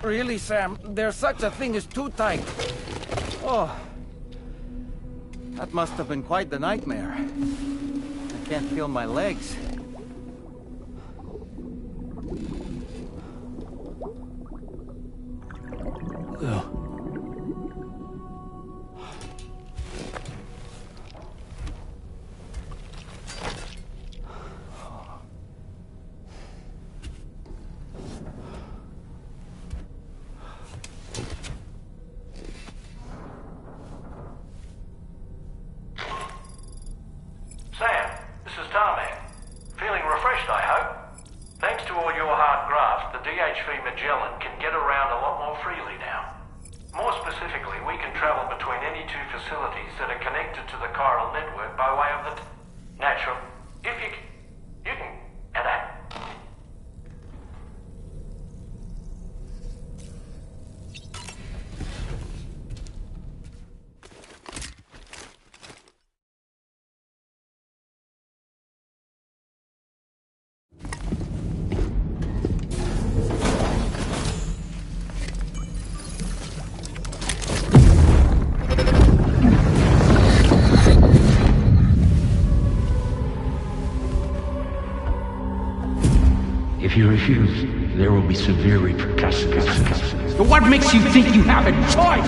Really, Sam? There's such a thing as too tight. Oh. That must have been quite the nightmare. I can't feel my legs. Lou. Ffxvi Magellan can get around a lot more freely now. More specifically, we can travel between any two facilities that are connected to the chiral network by way of the natural. If you can, and that. If you refuse, there will be severe repercussions. But what makes you think you have a choice?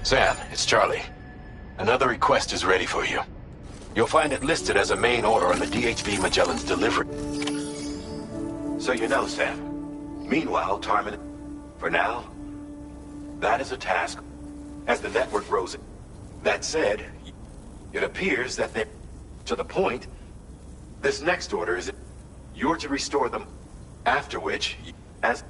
Sam, it's Charlie. Another request is ready for you. You'll find it listed as a main order on the Ffxvi Magellan's delivery. So you know, Sam. Meanwhile, Tarman, for now, that is a task as the network grows. That said, it appears that they're to the point. This next order is you're to restore them, after which, as...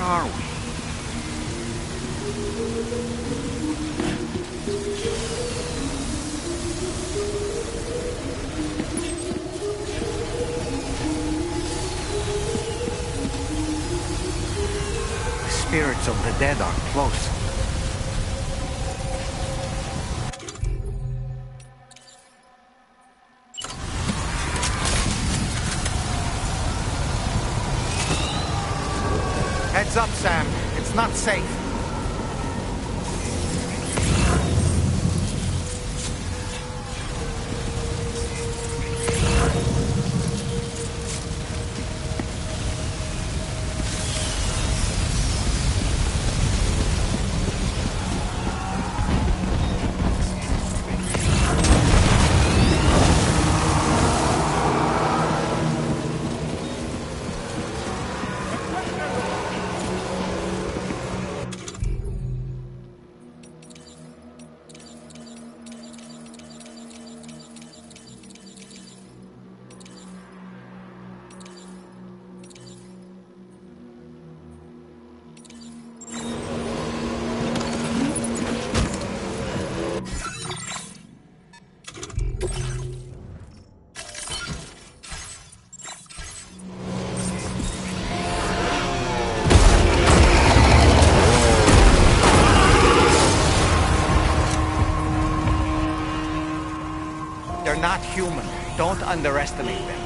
Where are we? The spirits of the dead are close. Heads up, Sam. It's not safe. They're not human. Don't underestimate them.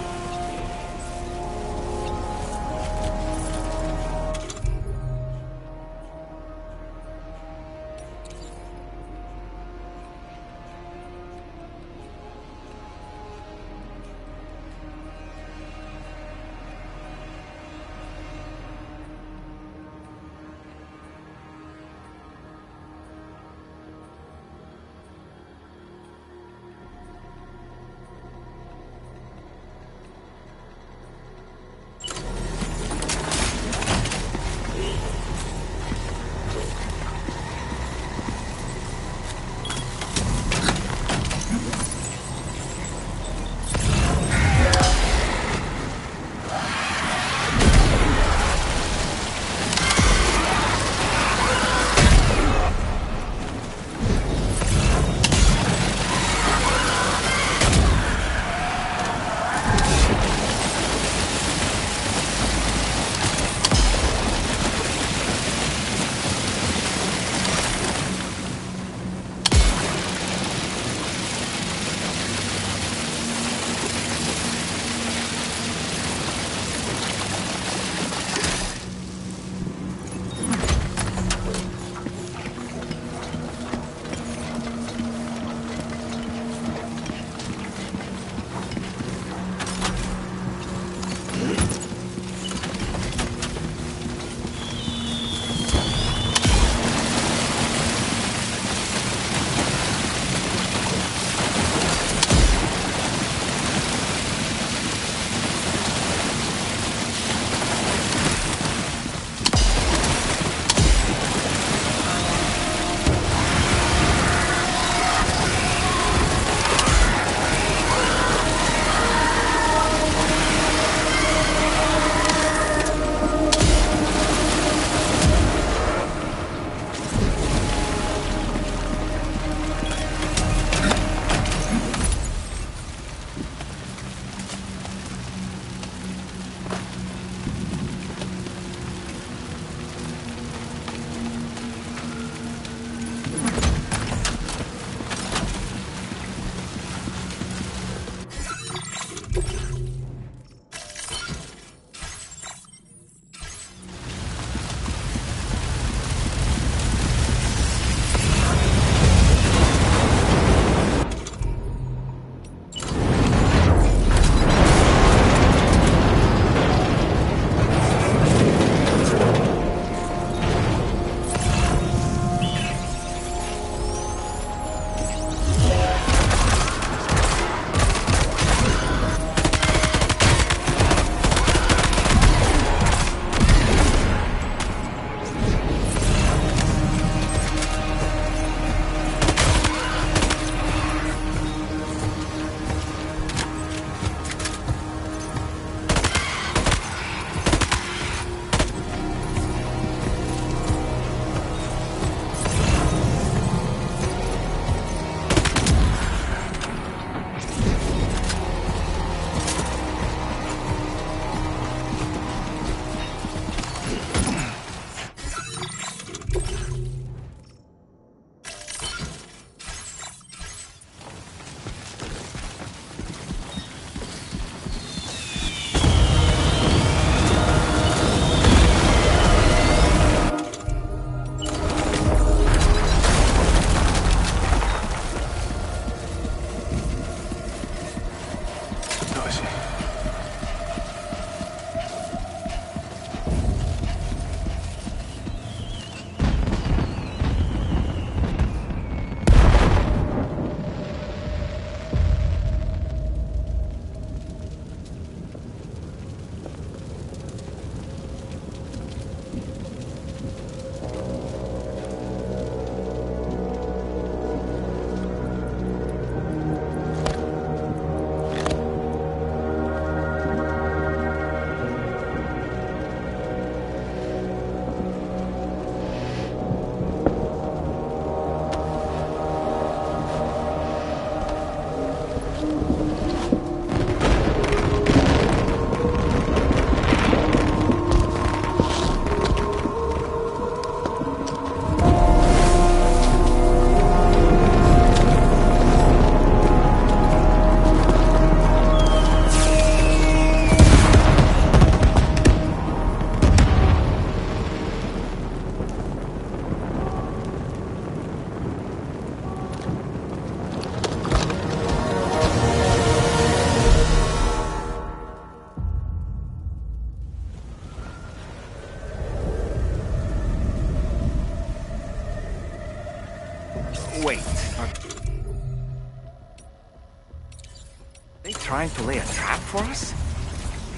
They trying to lay a trap for us?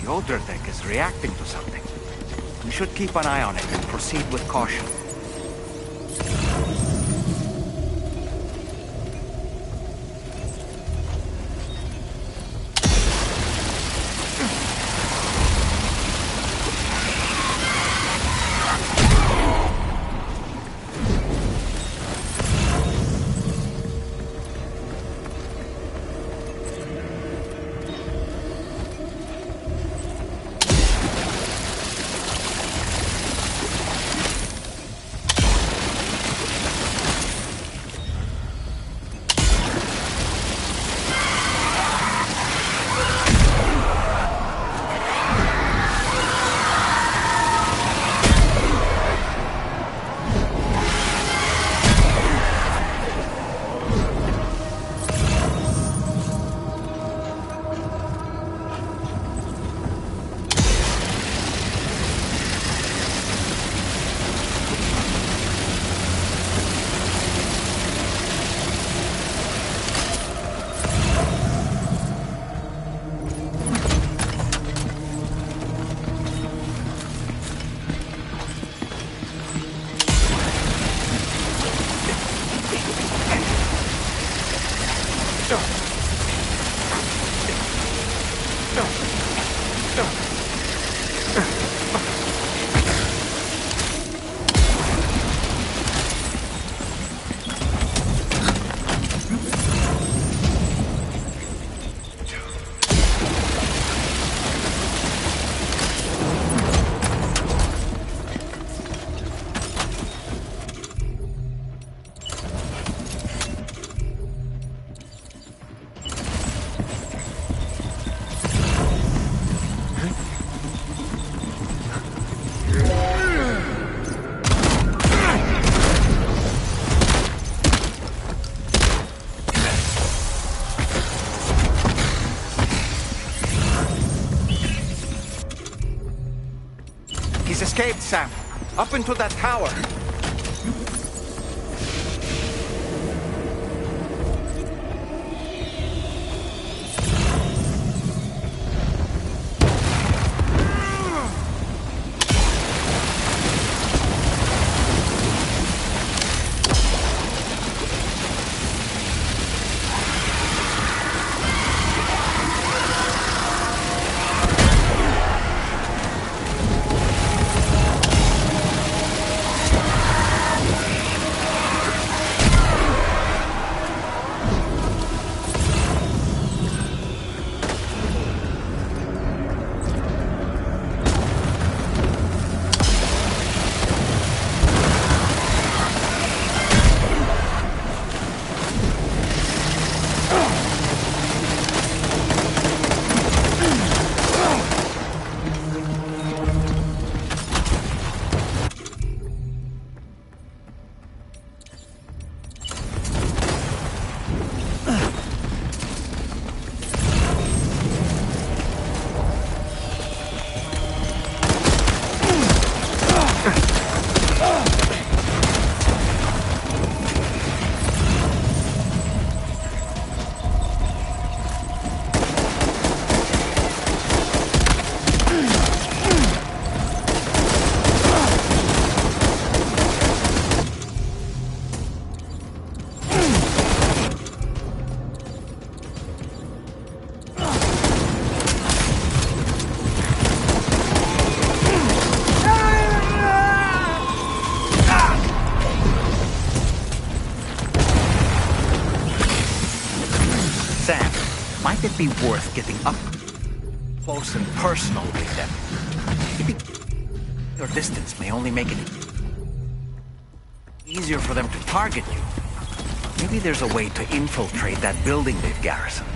The older deck is reacting to something. We should keep an eye on it and proceed with caution. He's escaped, Sam. Up into that tower. Might it be worth getting up close and personal with them? Maybe your distance may only make it easier for them to target you. Maybe there's a way to infiltrate that building they've garrisoned.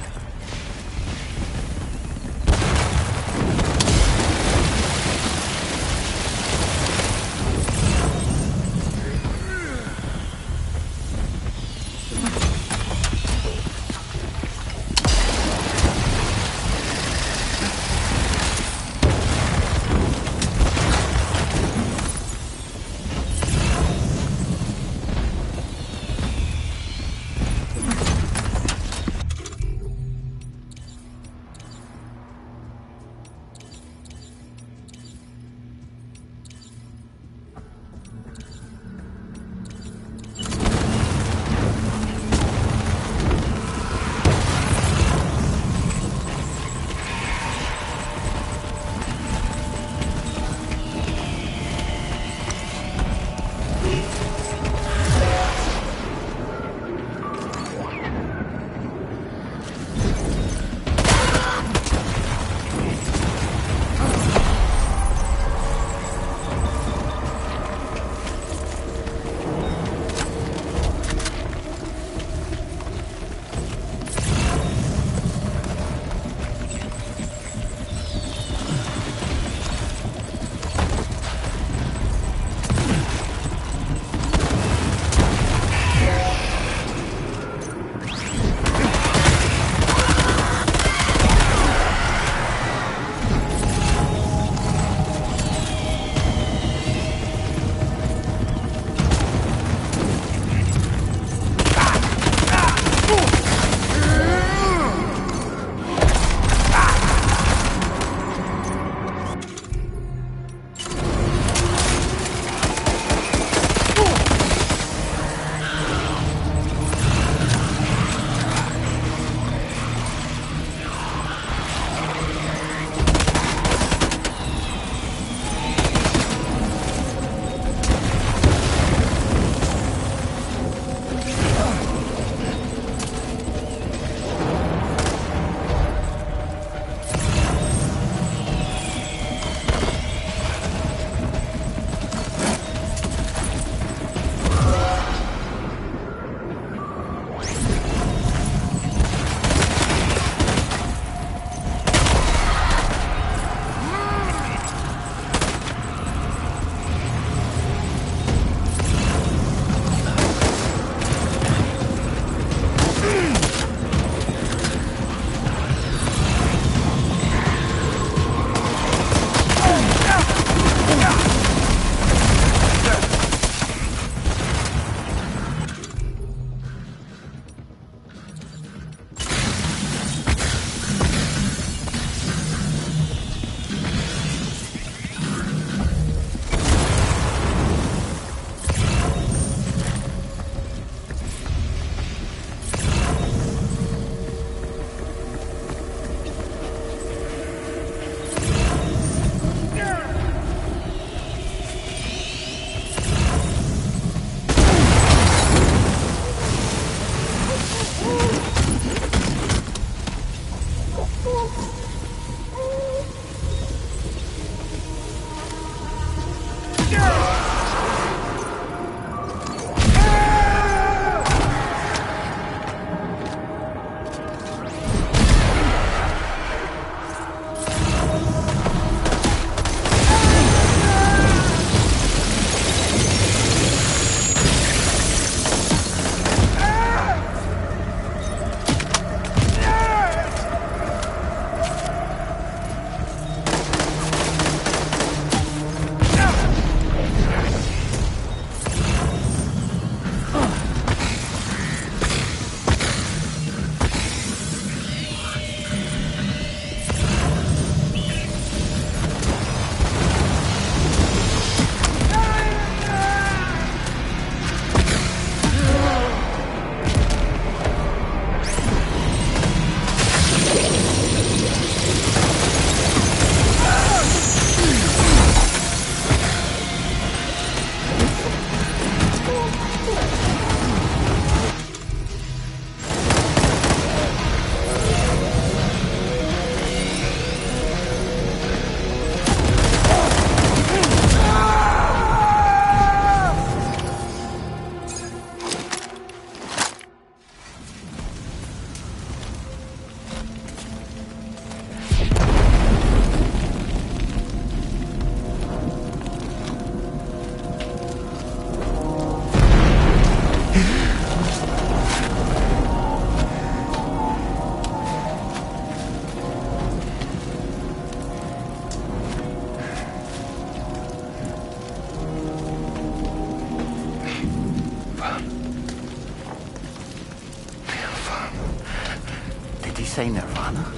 Say Nirvana?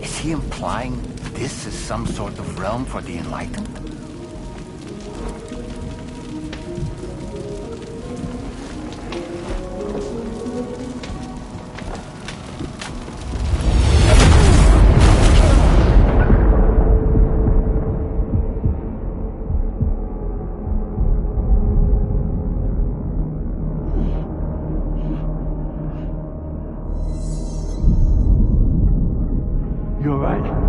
Is he implying this is some sort of realm for the enlightened? You're right.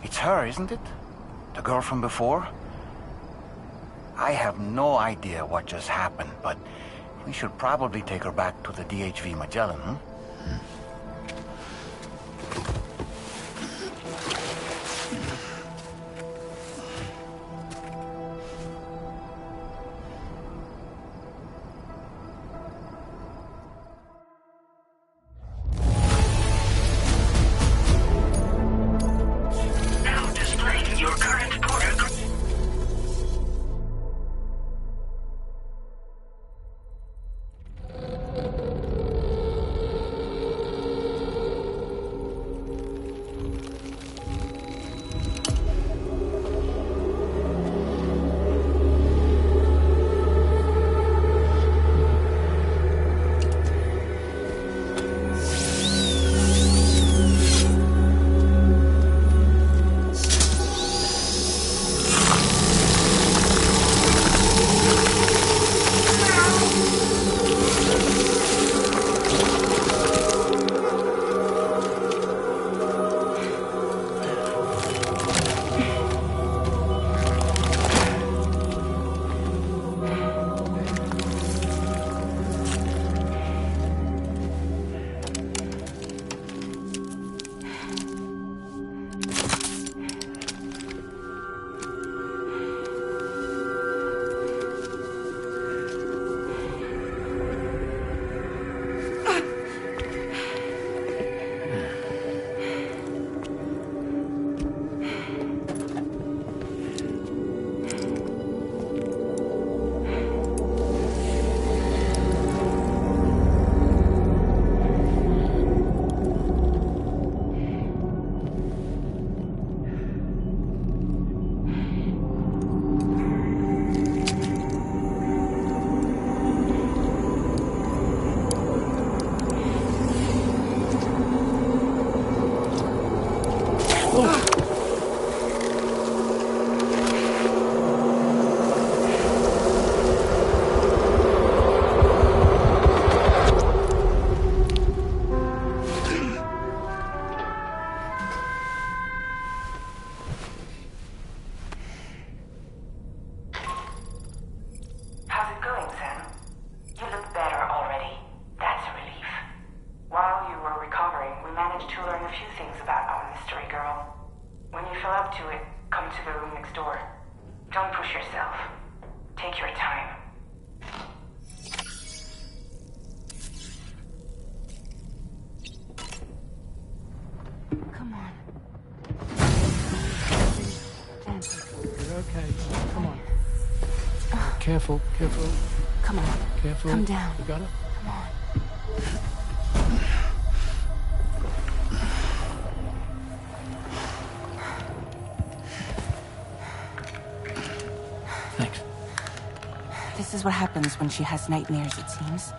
It's her, isn't it? The girl from before? I have no idea what just happened, but we should probably take her back to the DHV Magellan, huh? come to the room next door. Don't push yourself. Take your time. Come on. You're okay. Come on. Careful, careful. Come on. Careful. Come down. You got it? Come on. Thanks. This is what happens when she has nightmares, it seems.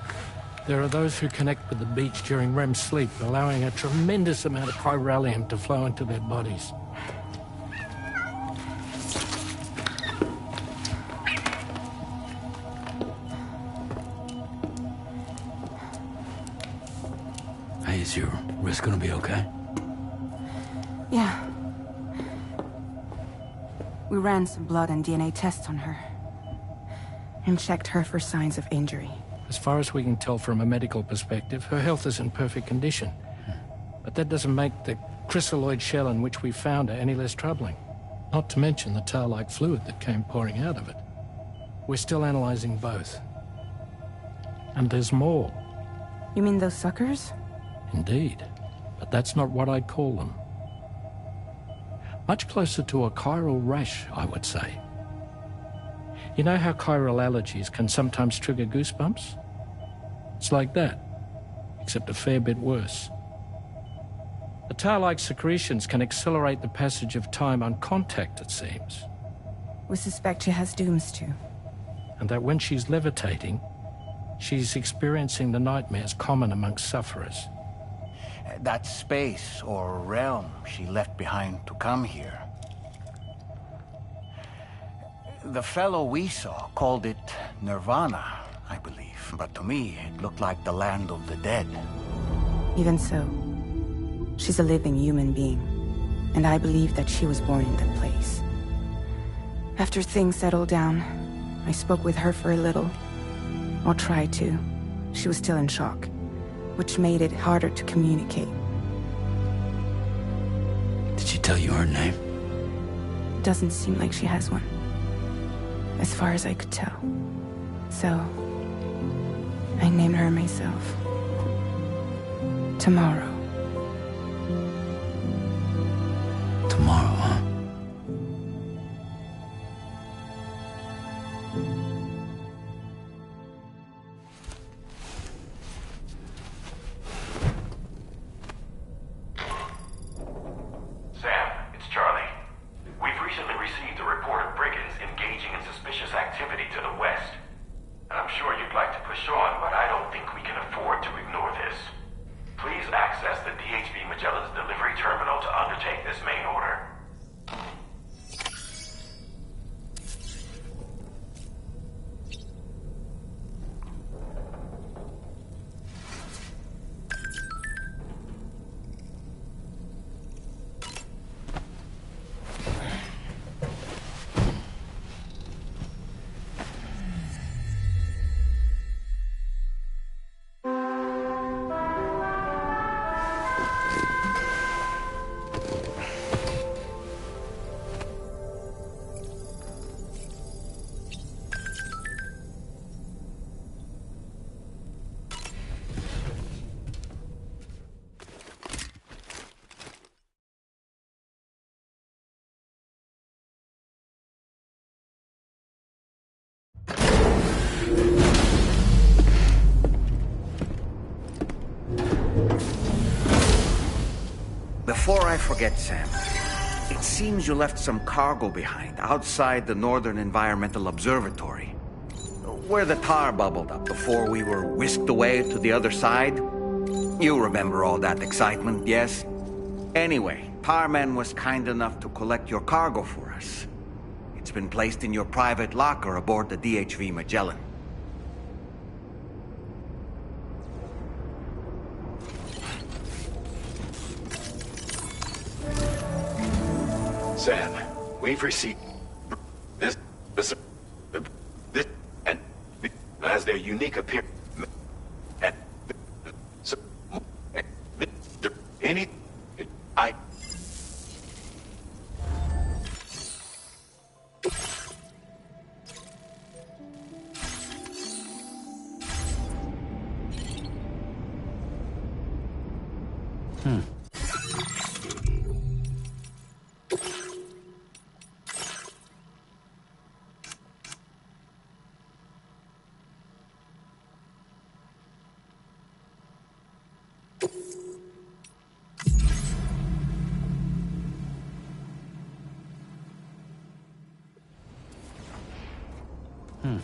There are those who connect with the beach during REM sleep, allowing a tremendous amount of chiralium to flow into their bodies. Hey, is your wrist gonna be okay? Yeah. We ran some blood and DNA tests on her. And checked her for signs of injury. As far as we can tell from a medical perspective, her health is in perfect condition. But that doesn't make the chrysaloid shell in which we found her any less troubling. Not to mention the tar-like fluid that came pouring out of it. We're still analyzing both. And there's more. You mean those suckers? Indeed. But that's not what I'd call them. Much closer to a chiral rash, I would say. You know how chiral allergies can sometimes trigger goosebumps? It's like that, except a fair bit worse. The tar-like secretions can accelerate the passage of time on contact, it seems. We suspect she has dooms too. And that when she's levitating, she's experiencing the nightmares common amongst sufferers. That space or realm she left behind to come here. The fellow we saw called it Nirvana, I believe. But to me, it looked like the land of the dead. Even so, she's a living human being. And I believe that she was born in that place. After things settled down, I spoke with her for a little. Or tried to. She was still in shock, which made it harder to communicate. Did she tell you her name? Doesn't seem like she has one. As far as I could tell. So, I named her myself. Tomorrow. Tomorrow, huh? Sam, it's Charlie. We've recently received a report of brigands engaging in suspicious activity to the west. And I'm sure you'd like to push on, but I don't think we can afford to ignore this. Please access the Ffxvi Magellan's delivery terminal to undertake this main order. Before I forget, Sam, it seems you left some cargo behind outside the Northern Environmental Observatory, where the tar bubbled up before we were whisked away to the other side. You remember all that excitement, yes? Anyway, Tarman was kind enough to collect your cargo for us. It's been placed in your private locker aboard the Ffxvi Magellan. Sam, we've received this, and as their unique appearance, and so, Hmm.